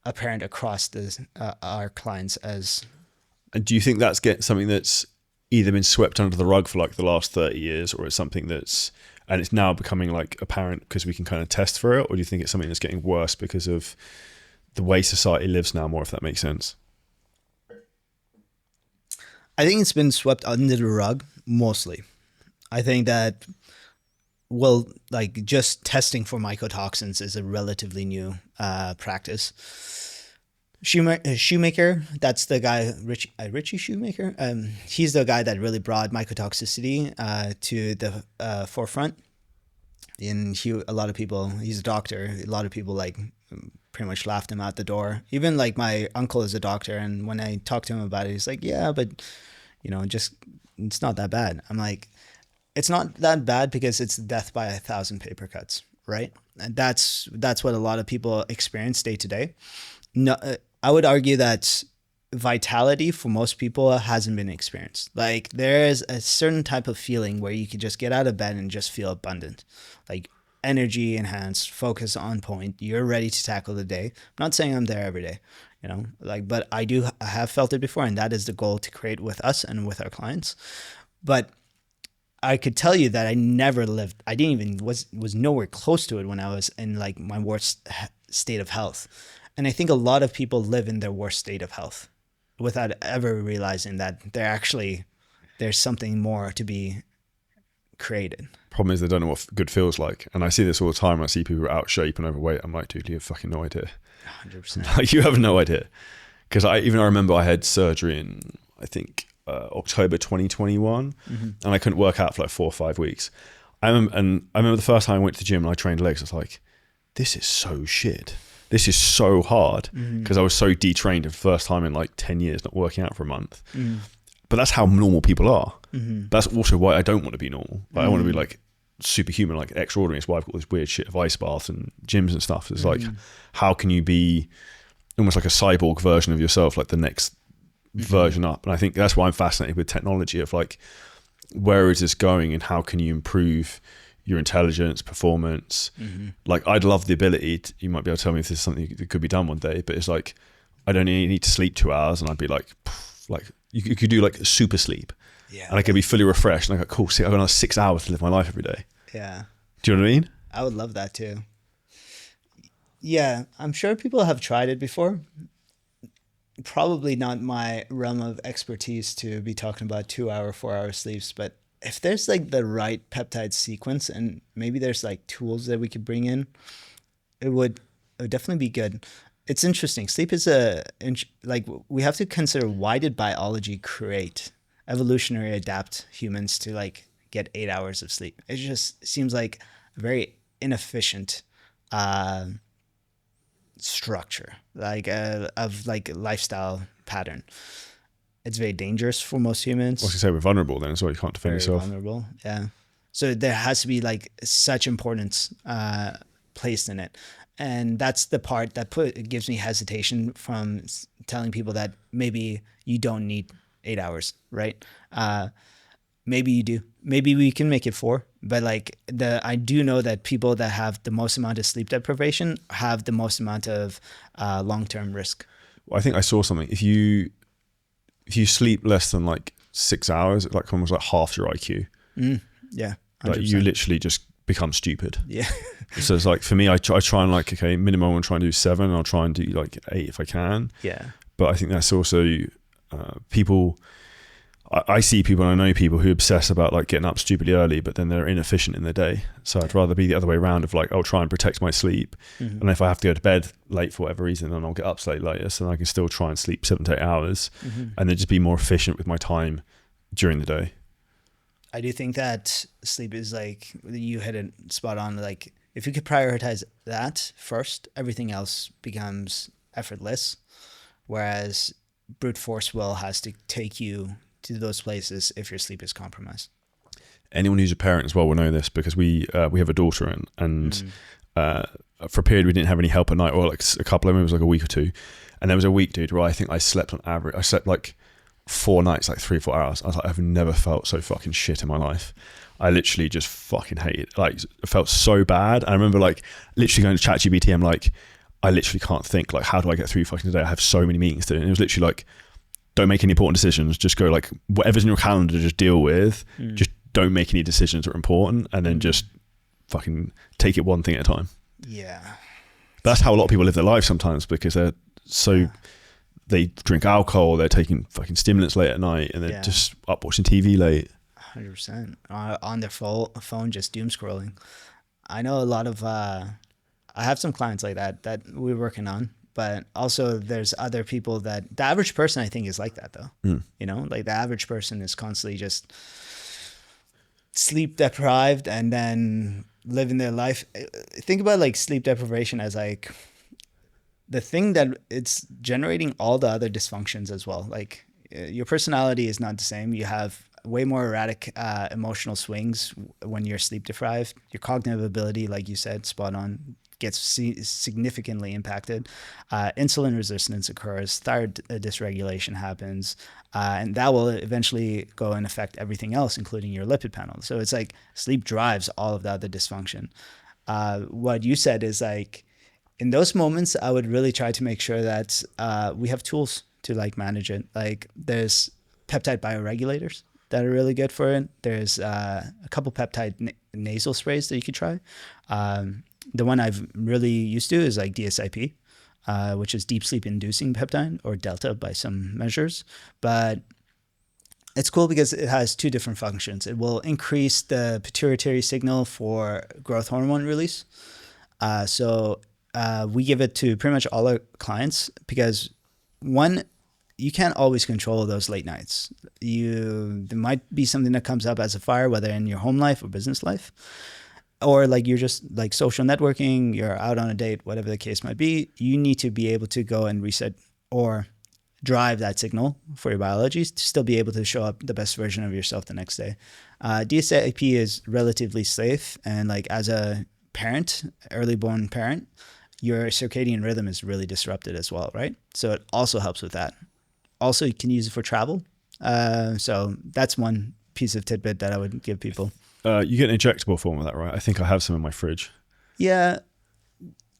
apparent across our clients as. And do you think that's something that's either been swept under the rug for like the last 30 years, or it's something it's now becoming like apparent because we can kind of test for it? Or do you think it's something that's getting worse because of the way society lives now more, if that makes sense? I think it's been swept under the rug mostly. I think that, well, like just testing for mycotoxins is a relatively new practice. Shoemaker, that's the guy, Richie Shoemaker. He's the guy that really brought mycotoxicity to the forefront. And a lot of people, he's a doctor. A lot of people like pretty much laughed him out the door. Even like my uncle is a doctor, and when I talked to him about it, he's like, "Yeah, but just it's not that bad." I'm like, "It's not that bad because it's death by 1,000 paper cuts, right?" And that's what a lot of people experience day to day. No, I would argue that vitality for most people hasn't been experienced. Like there is a certain type of feeling where you can just get out of bed and just feel abundant, like energy enhanced, focus on point. You're ready to tackle the day. I'm not saying I'm there every day, but I have felt it before, and that is the goal to create with us and with our clients. But I could tell you that I never lived. I didn't even was nowhere close to it when I was in like my worst state of health. And I think a lot of people live in their worst state of health without ever realizing that there's something more to be created. Problem is they don't know what good feels like. And I see this all the time. I see people out of shape and overweight. I'm like, dude, you have fucking no idea. 100%. Like, you have no idea. Because I remember I had surgery in, I think, October 2021. Mm-hmm. And I couldn't work out for like 4 or 5 weeks. I remember the first time I went to the gym and I trained legs, I was like, this is so shit. This is so hard, because I was so detrained for the first time in like 10 years, not working out for a month. but that's how normal people are. That's also why I don't want to be normal. Like, I want to be like superhuman, like extraordinary. It's why I've got this weird shit of ice baths and gyms and stuff. It's like, how can you be almost like a cyborg version of yourself, like the next version up? And I think that's why I'm fascinated with technology, of like, where is this going and how can you improve your intelligence, performance? Like, I'd love the ability to, you might be able to tell me if this is something that could be done one day, but it's like, I'd only need to sleep 2 hours and I'd be like you could do like super sleep. Yeah. And I could be fully refreshed and I go, cool, see, I've got another 6 hours to live my life every day. Yeah. Do you know what I mean? I would love that too. Yeah, I'm sure people have tried it before. Probably not my realm of expertise to be talking about 2 hour, 4 hour sleeps, but if there's like the right peptide sequence and maybe there's like tools that we could bring in, it would definitely be good. It's interesting. Sleep is like, we have to consider, why did biology evolutionary adapt humans to like get 8 hours of sleep? It just seems like a very inefficient structure, like of like lifestyle pattern. It's very dangerous for most humans. What you say, we're vulnerable then as well. You can't defend yourself. Vulnerable, yeah. So there has to be like such importance placed in it. And that's the part that gives me hesitation from telling people that maybe you don't need 8 hours, right? Maybe you do. Maybe we can make it 4. But like I do know that people that have the most amount of sleep deprivation have the most amount of long-term risk. Well, I think I saw something. If you sleep less than like 6 hours, it like almost like half your IQ. Yeah. 100%. Like you literally just become stupid. Yeah. So it's like, for me, I try and like, okay, minimum I want to try and do 7. I'll try and do like 8 if I can. Yeah. But I think that's also people. I see people and I know people who obsess about like getting up stupidly early, but then they're inefficient in their day. So I'd rather be the other way around, of like, I'll try and protect my sleep. And if I have to go to bed late for whatever reason, then I'll get up slightly later. So then I can still try and sleep 7 to 8 hours and then just be more efficient with my time during the day. I do think that sleep is like, you hit it spot on. Like, if you could prioritize that first, everything else becomes effortless. Whereas brute force will has to take you to those places if your sleep is compromised. Anyone who's a parent as well will know this, because we have a daughter and for a period we didn't have any help at night, or like a couple of, it was like a week or 2. And there was a week, dude, where I think I slept on average, I slept like 4 nights, like 3 or 4 hours. I was like, I've never felt so fucking shit in my life. I literally just fucking hate it. Like, it felt so bad. I remember like literally going to ChatGPT. I'm like, I literally can't think. Like, how do I get through fucking today? I have so many meetings to do. And it was literally like, don't make any important decisions. Just go like, whatever's in your calendar, just deal with. Just don't make any decisions that are important, and then just fucking take it one thing at a time. Yeah. That's how a lot of people live their lives sometimes, because they're so, they drink alcohol, they're taking fucking stimulants late at night, and they're just up watching TV late. 100%. On their phone, just doom scrolling. I know a lot of, I have some clients like that we're working on, but also there's other people that, the average person I think is like that though. You know, like the average person is constantly just sleep deprived and then living their life. Think about like sleep deprivation as like the thing that it's generating all the other dysfunctions as well. Like your personality is not the same. You have way more erratic emotional swings when you're sleep deprived. Your cognitive ability, like you said, spot on, gets significantly impacted. Insulin resistance occurs, thyroid dysregulation happens, and that will eventually go and affect everything else, including your lipid panel. So it's like sleep drives all of the other dysfunction. What you said is like, in those moments, I would really try to make sure that we have tools to like manage it. Like there's peptide bioregulators that are really good for it. There's a couple peptide nasal sprays that you could try. The one I've really used to is like DSIP, which is deep sleep inducing peptide, or delta by some measures. But it's cool because it has 2 different functions. It will increase the pituitary signal for growth hormone release. So we give it to pretty much all our clients because, one, you can't always control those late nights. There might be something that comes up as a fire, whether in your home life or business life, or like you're just like social networking, you're out on a date, whatever the case might be. You need to be able to go and reset or drive that signal for your biology to still be able to show up the best version of yourself the next day. DSIP is relatively safe, and like as a parent, early born parent, your circadian rhythm is really disrupted as well, right? So it also helps with that. Also, you can use it for travel. So that's one piece of tidbit that I would give people. You get an injectable form of that, right? I think I have some in my fridge. Yeah,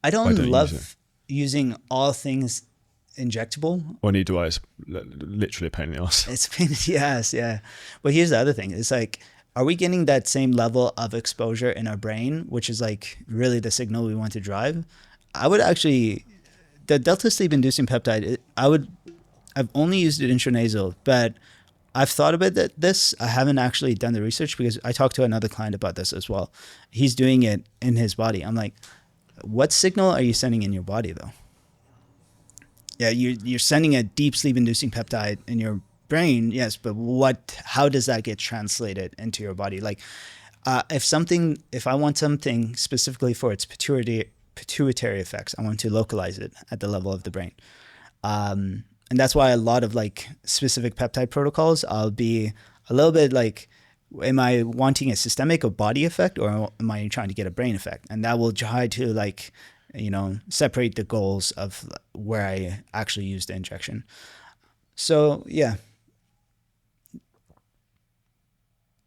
I don't use love using all things injectable. Or neither do I. It's literally a pain in the ass. It's pain in the ass, yeah. But here's the other thing. It's like, are we getting that same level of exposure in our brain, which is like really the signal we want to drive? I would actually, the delta sleep inducing peptide, I've only used it intranasal, but I've thought about this. I haven't actually done the research because I talked to another client about this as well. He's doing it in his body. I'm like, what signal are you sending in your body though? Yeah, you're sending a deep sleep inducing peptide in your brain, yes, but how does that get translated into your body? Like, if I want something specifically for its pituitary effects, I want to localize it at the level of the brain. And that's why a lot of like specific peptide protocols, I'll be a little bit like, am I wanting a systemic or body effect, or am I trying to get a brain effect? And that will try to like, separate the goals of where I actually use the injection. So yeah,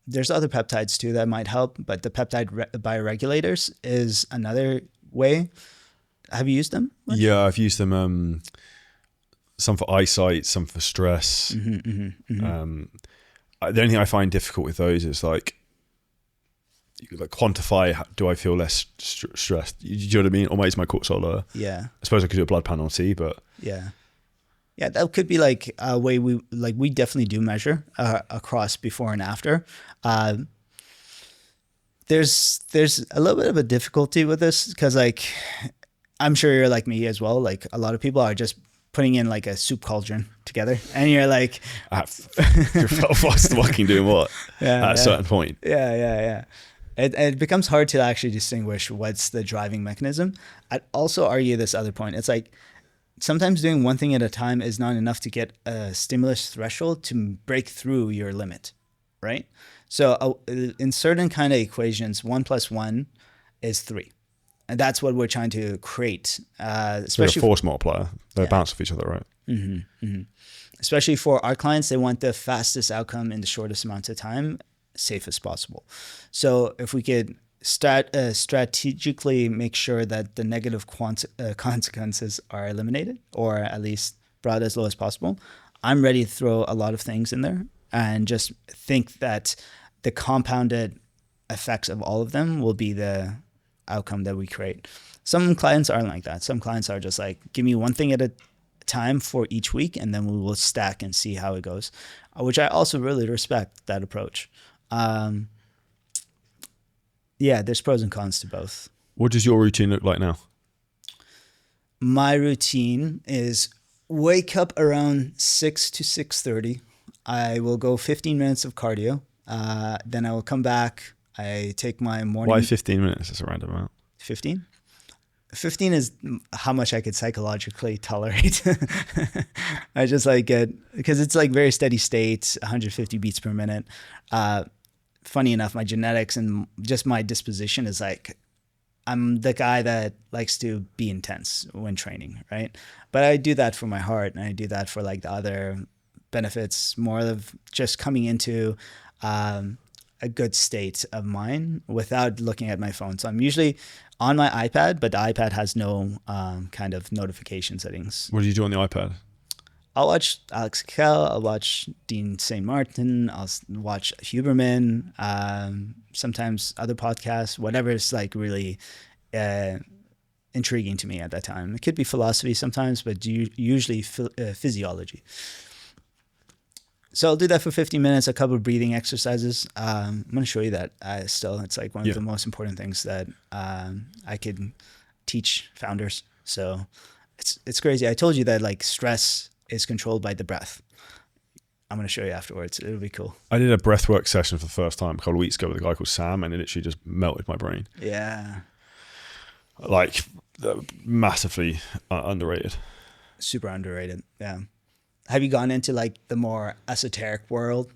there's other peptides too that might help, but the peptide bioregulators is another way. Have you used them much? Yeah, I've used them. Some for eyesight, some for stress. The only thing I find difficult with those is like quantify, do I feel less stressed? Do you know what I mean? Or is my cortisol lower? Yeah. I suppose I could do a blood panel and see, but yeah, that could be like a way we definitely do measure across before and after. There's a little bit of a difficulty with this because like I'm sure you're like me as well. Like a lot of people are just putting in like a soup cauldron together, and you're like, what's working doing what at a certain point? Yeah. It becomes hard to actually distinguish what's the driving mechanism. I'd also argue this other point. It's like sometimes doing one thing at a time is not enough to get a stimulus threshold to break through your limit, right? So in certain kind of equations, 1 + 1 is 3. And that's what we're trying to create. Especially a force multiplier. They bounce off each other, right? Mm-hmm, mm-hmm. Especially for our clients, they want the fastest outcome in the shortest amount of time, safe as possible. So if we could strategically make sure that the negative consequences are eliminated, or at least brought as low as possible, I'm ready to throw a lot of things in there and just think that the compounded effects of all of them will be the outcome that we create. Some clients aren't like that. Some clients are just like, give me one thing at a time for each week, and then we will stack and see how it goes, which I also really respect that approach. Yeah, there's pros and cons to both. What does your routine look like now? My routine is wake up around 6 to 6:30. I will go 15 minutes of cardio. Then I will come back. I take my morning. Why 15 minutes? It's a random amount. 15? 15 is how much I could psychologically tolerate. I just like it because it's like very steady state, 150 beats per minute. Funny enough, my genetics and just my disposition is like, I'm the guy that likes to be intense when training, right? But I do that for my heart, and I do that for like the other benefits, more of just coming into a good state of mind without looking at my phone. So I'm usually on my iPad, but the iPad has no kind of notification settings. What do you do on the iPad? I'll watch Alex Kell, I'll watch Dean St. Martin, I'll watch Huberman, sometimes other podcasts, whatever is like really intriguing to me at that time. It could be philosophy sometimes, but usually physiology. So I'll do that for 15 minutes, a couple of breathing exercises. I'm going to show you that still. It's like one of the most important things that I could teach founders. So it's crazy. I told you that like stress is controlled by the breath. I'm going to show you afterwards. It'll be cool. I did a breathwork session for the first time a couple of weeks ago with a guy called Sam, and it literally just melted my brain. Yeah. Like massively underrated. Super underrated. Yeah. Have you gone into like the more esoteric world,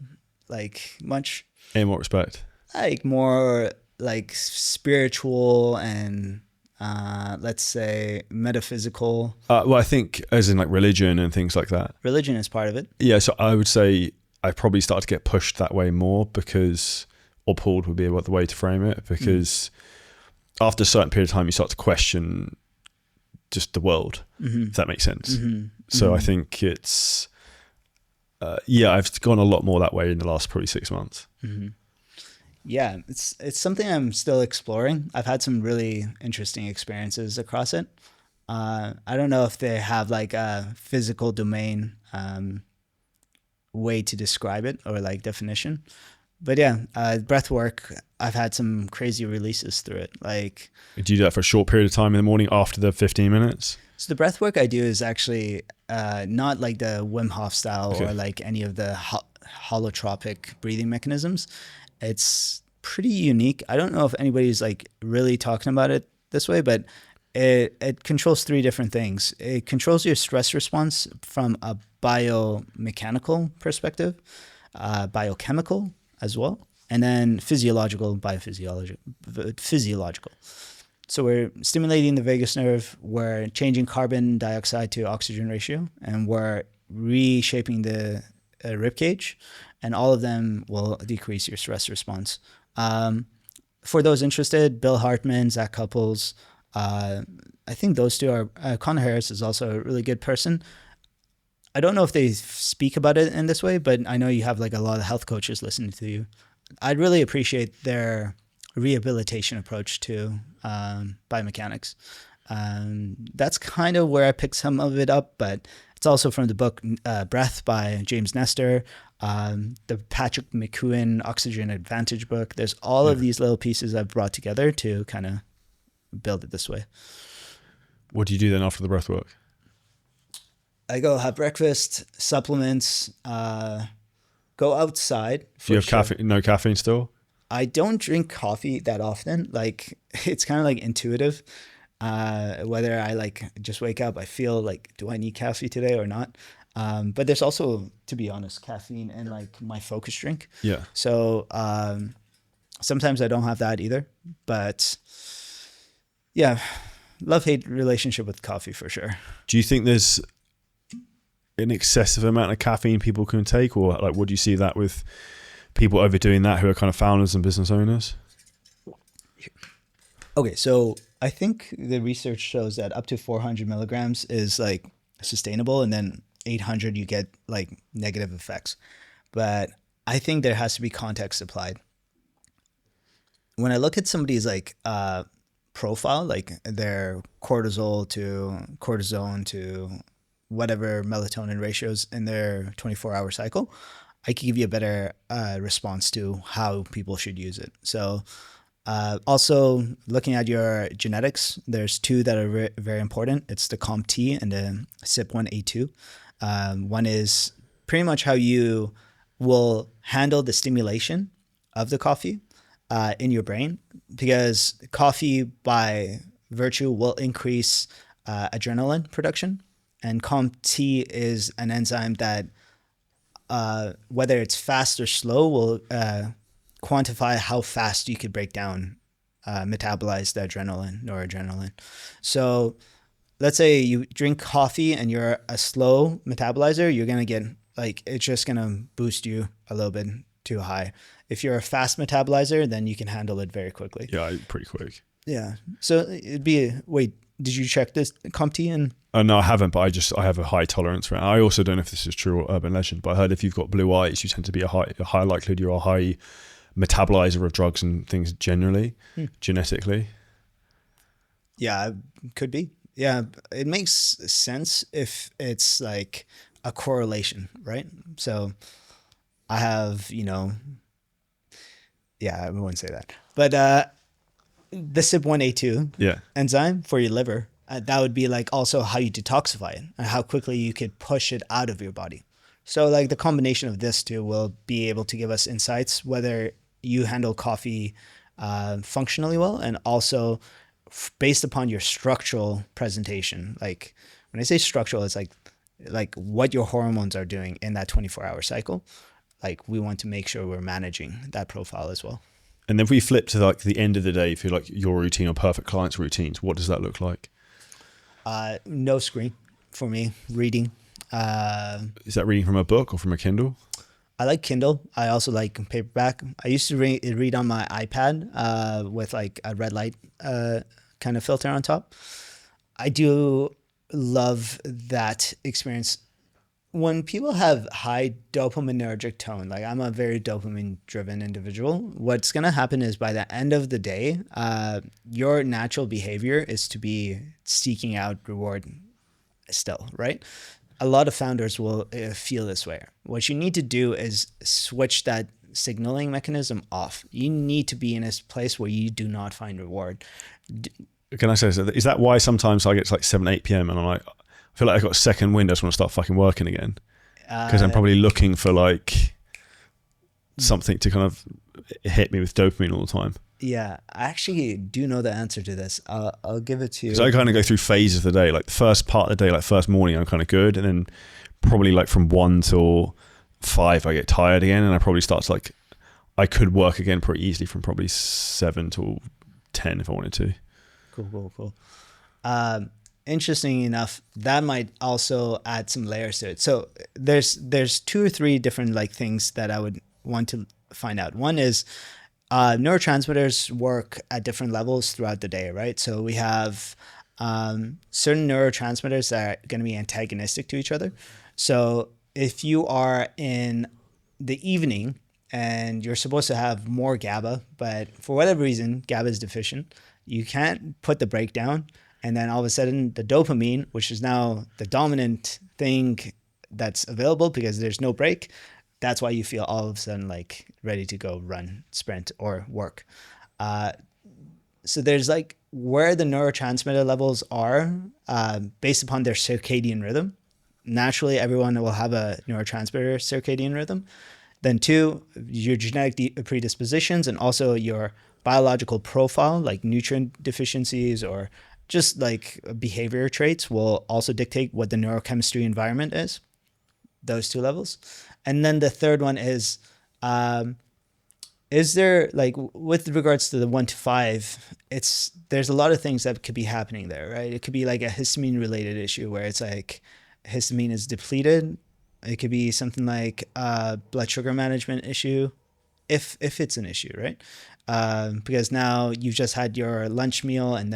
like much? In what respect? Like more like spiritual and let's say metaphysical. Well, I think as in like religion and things like that. Religion is part of it. Yeah, so I would say I probably start to get pushed that way more because, or pulled would be about the way to frame it, because after a certain period of time, you start to question just the world, if that makes sense. So I think it's, I've gone a lot more that way in the last probably 6 months. Yeah, it's something I'm still exploring. I've had some really interesting experiences across it. I don't know if they have like a physical domain way to describe it or like definition, but yeah, breath work. I've had some crazy releases through it. Like, Do you do that for a short period of time in the morning after the 15 minutes? so the breath work I do is actually not like the Wim Hof style or like any of the holotropic breathing mechanisms. It's pretty unique. I don't know if anybody's like really talking about it this way, but it controls three different things. It controls your stress response from a biomechanical perspective, biochemical as well, and then physiological. So we're stimulating the vagus nerve, we're changing carbon dioxide to oxygen ratio, and we're reshaping the rib cage, and all of them will decrease your stress response. For those interested, Bill Hartman, Zach Couples, I think those two are, Connor Harris is also a really good person. I don't know if they speak about it in this way, but I know you have like a lot of health coaches listening to you. I'd really appreciate their rehabilitation approach to biomechanics. That's kind of where I picked some of it up, but it's also from the book Breath by James Nestor, the Patrick McKeown Oxygen Advantage book. There's all of these little pieces I've brought together to kind of build it this way. What do you do then after the breath work? I go have breakfast, supplements, go outside. Do you have caffeine? No caffeine still? I don't drink coffee that often. Like, it's kind of like intuitive. Whether I like just wake up, I feel like, do I need coffee today or not? But there's also, to be honest, caffeine in like my focus drink. Yeah. So sometimes I don't have that either. But yeah, love-hate relationship with coffee for sure. Do you think there's an excessive amount of caffeine people can take, or like what do you see that with people overdoing that who are kind of founders and business owners? Okay, so I think the research shows that up to 400 milligrams is like sustainable, and then 800 you get like negative effects. But I think there has to be context applied. When I look at somebody's like profile, like their cortisol to cortisone to whatever melatonin ratios in their 24-hour cycle, I can give you a better response to how people should use it. So also looking at your genetics, there's two that are very important. It's the COMT and the CYP1A2. One is pretty much how you will handle the stimulation of the coffee in your brain, because coffee by virtue will increase adrenaline production. And COMT is an enzyme that whether it's fast or slow will quantify how fast you could break down, metabolize the adrenaline, noradrenaline. So let's say you drink coffee and you're a slow metabolizer, you're going to get like, it's just going to boost you a little bit too high. If you're a fast metabolizer, then you can handle it very quickly. Yeah, pretty quick. Yeah. So it'd be, wait, did you check this COMT? And no, I haven't, but I have a high tolerance for it. I also don't know if this is true or urban legend, but I heard if you've got blue eyes, you tend to be a high likelihood you're a high metabolizer of drugs and things generally, genetically. Yeah, could be. Yeah, it makes sense if it's like a correlation, right? So I have, I wouldn't say that, but the CYP1A2 enzyme for your liver, that would be like also how you detoxify it and how quickly you could push it out of your body. So like the combination of this two will be able to give us insights whether you handle coffee functionally well, and also based upon your structural presentation. Like when I say structural, it's like like what your hormones are doing in that 24-hour cycle. Like we want to make sure we're managing that profile as well. And then if we flip to like the end of the day, if you like your routine or perfect client's routines, what does that look like? No screen for me, reading. Is that reading from a book or from a Kindle? I like Kindle. I also like paperback. I used to read on my iPad with like a red light kind of filter on top. I do love that experience. When people have high dopaminergic tone, like I'm a very dopamine driven individual, what's going to happen is by the end of the day, your natural behavior is to be seeking out reward still, right? A lot of founders will feel this way. What you need to do is switch that signaling mechanism off. You need to be in a place where you do not find reward. Can I say, is that why sometimes I get to like 7, 8 p.m. and I'm like, I feel like I got a second wind, I just want to start fucking working again? Because I'm probably looking for like something to kind of hit me with dopamine all the time. Yeah, I actually do know the answer to this. I'll give it to you. Because I kind of go through phases of the day. Like the first part of the day, like first morning, I'm kind of good. And then probably like from 1 till 5, I get tired again. And I probably start to like, I could work again pretty easily from probably 7 till 10 if I wanted to. Cool. Interesting enough, that might also add some layers to it. So there's 2 or 3 different like things that I would want to find out. One is neurotransmitters work at different levels throughout the day, right? So we have certain neurotransmitters that are going to be antagonistic to each other. So if you are in the evening and you're supposed to have more GABA, but for whatever reason, GABA is deficient, you can't put the brake down. And then all of a sudden the dopamine, which is now the dominant thing that's available because there's no brake, that's why you feel all of a sudden like ready to go run, sprint, or work. So there's like where the neurotransmitter levels are based upon their circadian rhythm. Naturally, everyone will have a neurotransmitter circadian rhythm. Then 2, your genetic predispositions and also your biological profile, like nutrient deficiencies or just like behavior traits, will also dictate what the neurochemistry environment is. Those 2 levels. And then the third one is there, like with regards to the 1 to 5, there's a lot of things that could be happening there, right? It could be like a histamine related issue where it's like histamine is depleted. It could be something like a blood sugar management issue, if it's an issue, right? Because now you've just had your lunch meal and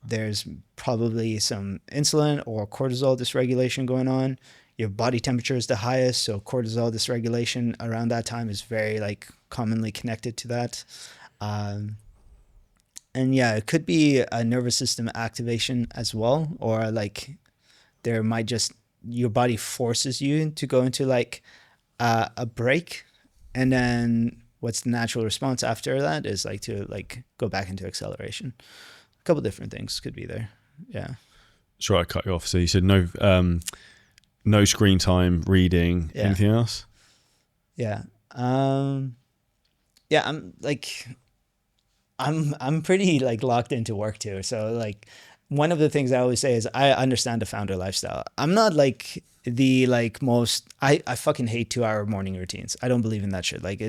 there's probably some insulin or cortisol dysregulation going on. Your body temperature is the highest, so cortisol dysregulation around that time is very like commonly connected to that. And yeah, it could be a nervous system activation as well, or like there might just, your body forces you to go into like a break, and then what's the natural response after that is like to like go back into acceleration. A couple different things could be there. Yeah. Sure, I cut you off. So you said no screen time, reading, anything else? Yeah. Yeah, I'm pretty like locked into work too. So like one of the things I always say is I understand the founder lifestyle. I'm not like the like most, I fucking hate 2-hour morning routines. I don't believe in that shit. Like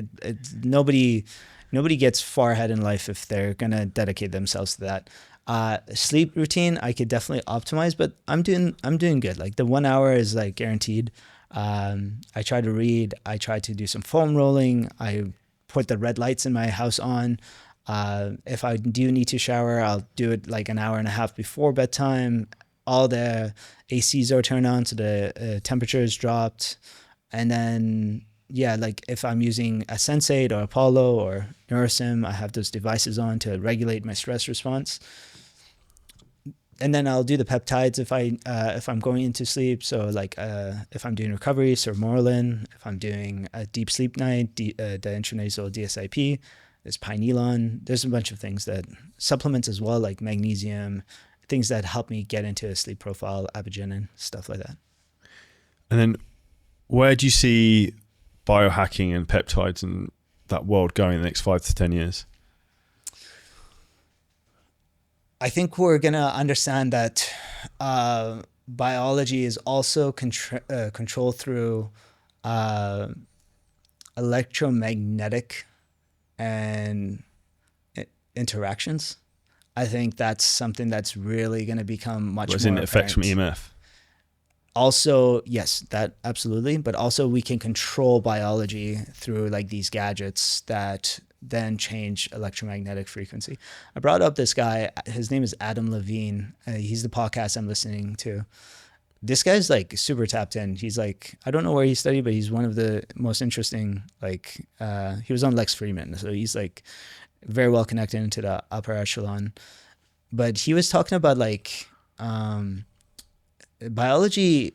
nobody gets far ahead in life if they're going to dedicate themselves to that. Sleep routine, I could definitely optimize, but I'm doing good. Like the 1 hour is like guaranteed. I try to read, I try to do some foam rolling. I put the red lights in my house on. If I do need to shower, I'll do it like an hour and a half before bedtime. All the ACs are turned on, so the temperature is dropped. And then, yeah, like if I'm using a Sensate or Apollo or NeuroSim, I have those devices on to regulate my stress response. And then I'll do the peptides if I'm going into sleep. So like if I'm doing recovery, sermorelin. If I'm doing a deep sleep night, the intranasal DSIP. There's Pinealon. There's a bunch of things that supplements as well, like magnesium, things that help me get into a sleep profile, apigenin, stuff like that. And then where do you see biohacking and peptides and that world going in the next 5 to 10 years? I think we're going to understand that biology is also controlled through uh, electromagnetic and interactions. I think that's something that's really going to become much Was more in effects from apparent. EMF. Also, yes, that absolutely, but also we can control biology through like these gadgets that then change electromagnetic frequency. I brought up this guy, his name is Adam Levine. He's the podcast I'm listening to. This guy's like super tapped in. He's like, I don't know where he studied, but he's one of the most interesting, like, he was on Lex Fridman. So he's like very well connected into the upper echelon. But he was talking about like, biology,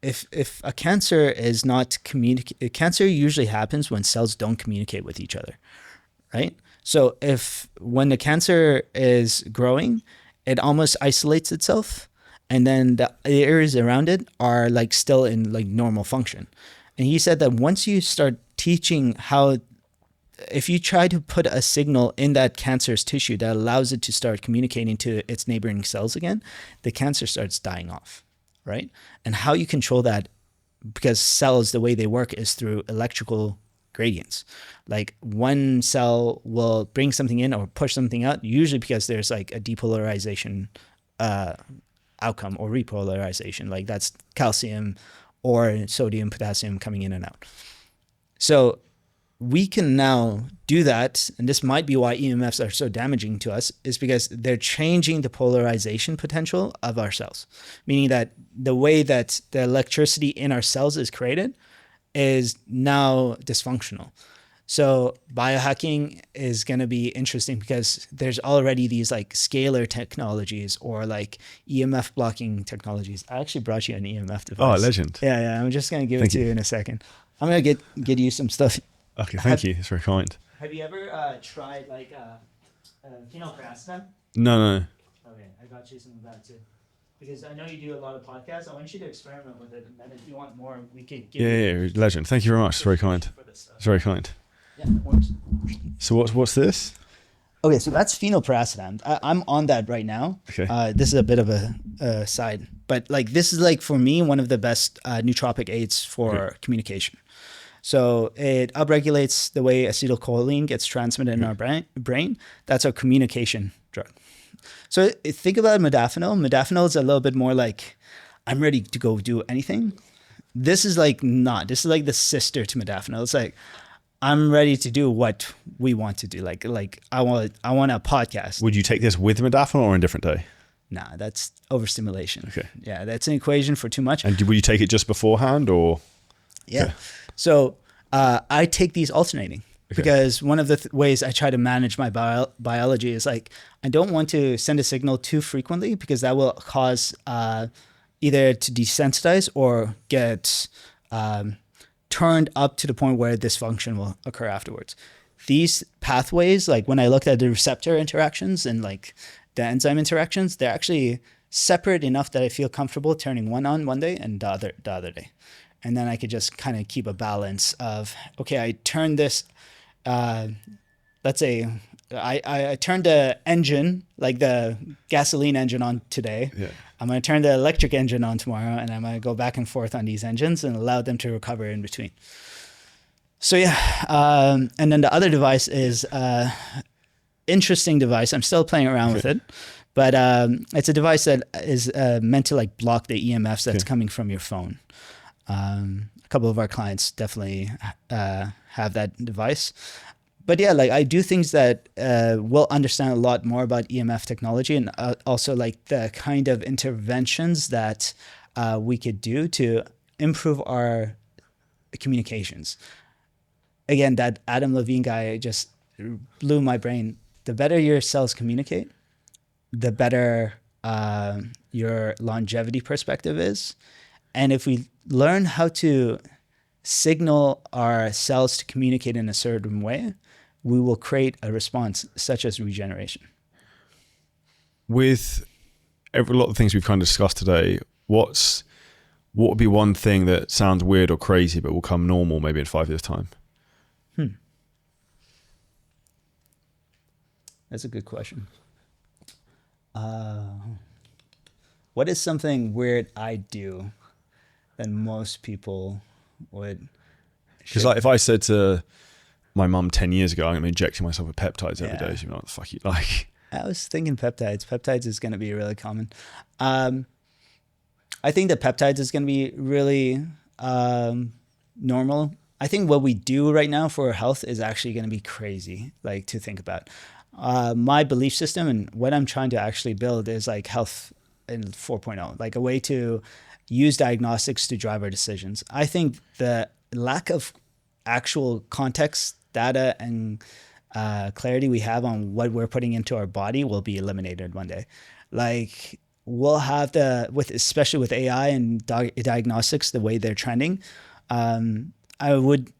if a cancer is not cancer usually happens when cells don't communicate with each other, right? So if when the cancer is growing, it almost isolates itself, and then the areas around it are like still in like normal function. And he said that once you start teaching how, if you try to put a signal in that cancerous tissue that allows it to start communicating to its neighboring cells again, the cancer starts dying off, right? And how you control that, because cells, the way they work is through electrical gradients. Like one cell will bring something in or push something out, usually because there's like a depolarization outcome or repolarization, like that's calcium or sodium, potassium coming in and out. So we can now do that, and this might be why EMFs are so damaging to us, is because they're changing the polarization potential of our cells, meaning that the way that the electricity in our cells is created is now dysfunctional. So biohacking is going to be interesting because there's already these like scalar technologies or like EMF blocking technologies. I actually brought you an EMF device. Oh, legend. Yeah. I'm just going to give Thank it to you in a second. I'm going to get you some stuff. Okay, thank you. It's very kind. Have you ever tried like phenylcrastinol? No. Okay, I got you some of that too. Because I know you do a lot of podcasts. I want you to experiment with it, and then if you want more, we could give Yeah, legend. Thank you very much. It's very kind. It's very kind. Yeah, it works. So what's this? Okay, so that's phenylpiracetam. I'm on that right now. Okay. This is a bit of a side, but like this is like for me one of the best nootropic aids for communication. So it upregulates the way acetylcholine gets transmitted in our brain. That's our communication drug. So think about modafinil. Modafinil is a little bit more like, I'm ready to go do anything. This is like not. This is like the sister to modafinil. It's like, I'm ready to do what we want to do. Like I want a podcast. Would you take this with modafinil or on a different day? Nah, that's overstimulation. Okay. Yeah, that's an equation for too much. And would you take it just beforehand or? Yeah. Okay. So I take these alternating because one of the ways I try to manage my biology is like, I don't want to send a signal too frequently because that will cause either to desensitize or get turned up to the point where dysfunction will occur afterwards. These pathways, like when I looked at the receptor interactions and like the enzyme interactions, they're actually separate enough that I feel comfortable turning one on one day and the other day. And then I could just kind of keep a balance of, okay, I turned this, let's say I turned the engine, like the gasoline engine on today. Yeah. I'm going to turn the electric engine on tomorrow, and I'm going to go back and forth on these engines and allow them to recover in between. So yeah. And then the other device is interesting device. I'm still playing around with it, but it's a device that is meant to like block the EMFs that's coming from your phone. A couple of our clients definitely have that device. But yeah, like I do things that will understand a lot more about EMF technology and also like the kind of interventions that we could do to improve our communications. Again, that Adam Levine guy just blew my brain. The better your cells communicate, the better your longevity perspective is. And if we learn how to signal our cells to communicate in a certain way, we will create a response such as regeneration. With a lot of things we've kind of discussed today, what would be one thing that sounds weird or crazy but will come normal maybe in 5 years' time? That's a good question. What is something weird I do that most people would? Because like if I said to my mum 10 years ago, I'm going to be injecting myself with peptides every Yeah. day, she'd be like, what the fuck you like? I was thinking peptides. Peptides is going to be really common. I think that peptides is going to be really normal. I think what we do right now for our health is actually going to be crazy, like to think about. My belief system and what I'm trying to actually build is like health in 4.0, like a way to use diagnostics to drive our decisions. I think the lack of actual context, data, and clarity we have on what we're putting into our body will be eliminated one day. Like we'll have especially with AI and diagnostics, the way they're trending. I would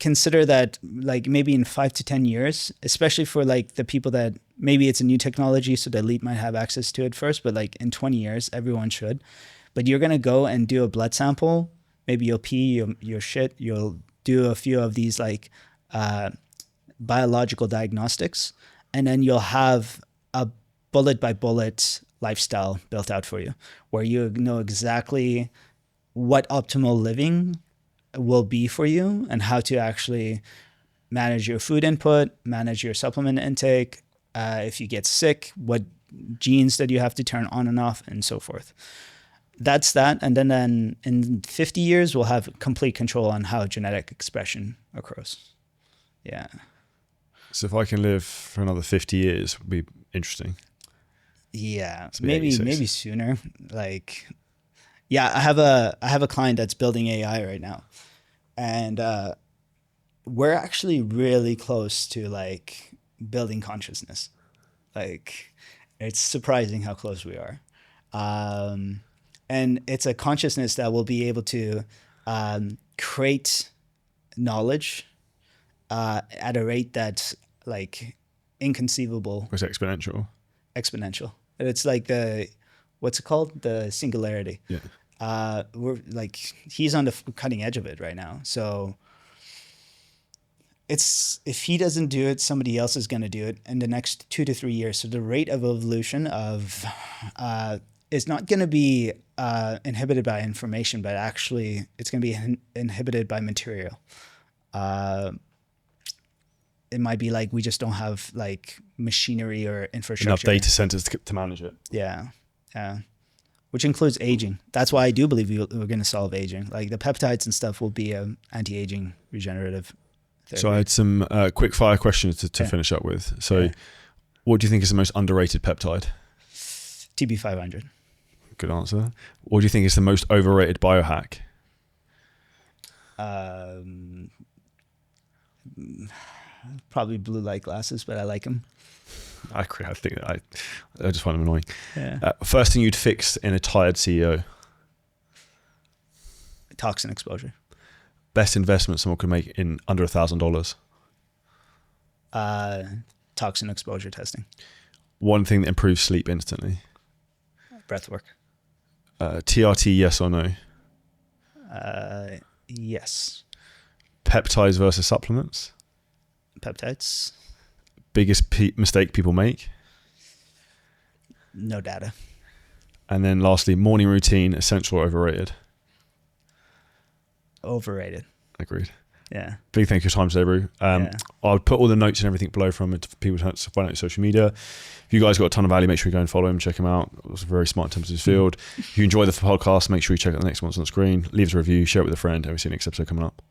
consider that like maybe in 5 to 10 years, especially for like the people that maybe it's a new technology, so the elite might have access to it first, but like in 20 years, everyone should. But you're going to go and do a blood sample. Maybe you'll pee, you'll shit, you'll do a few of these like biological diagnostics, and then you'll have a bullet by bullet lifestyle built out for you where you know exactly what optimal living will be for you and how to actually manage your food input, manage your supplement intake. If you get sick, what genes that you have to turn on and off, and so forth. That's that. And then in 50 years, we'll have complete control on how genetic expression occurs. Yeah. So if I can live for another 50 years, it would be interesting. Yeah. It's maybe Sooner. Like, yeah, I have a client that's building AI right now. And we're actually really close to like building consciousness. Like it's surprising how close we are. And it's a consciousness that will be able to create knowledge at a rate that's like inconceivable. It's exponential. Exponential. It's like what's it called? The singularity. Yeah. We're like, he's on the cutting edge of it right now. So if he doesn't do it, somebody else is going to do it in the next 2 to 3 years. So the rate of evolution is not going to be inhibited by information, but actually it's going to be inhibited by material. It might be like we just don't have like machinery or infrastructure. Enough data centers to manage it. Yeah. Yeah. Which includes aging. That's why I do believe we're going to solve aging. Like the peptides and stuff will be anti-aging regenerative therapy. So I had some quick fire questions to finish up with. So what do you think is the most underrated peptide? TB500. Good answer. What do you think is the most overrated biohack? Probably blue light glasses, but I like them. I think that I just find them annoying. Yeah. First thing you'd fix in a tired CEO? Toxin exposure. Best investment someone could make in under $1,000? Toxin exposure testing. One thing that improves sleep instantly? Breath work. TRT, yes or no? Yes. Peptides versus supplements? Peptides. Biggest mistake people make? No data. And then lastly, morning routine, essential or overrated? Overrated. Agreed. Yeah. Big thank you for your time today, Roo. I'll put all the notes and everything below from it for people to find out on social media. If you guys got a ton of value, make sure you go and follow him, check him out. It was very smart in terms of his field. If you enjoy the podcast, make sure you check out the next one on the screen. Leave us a review, share it with a friend, and we'll see you next episode coming up.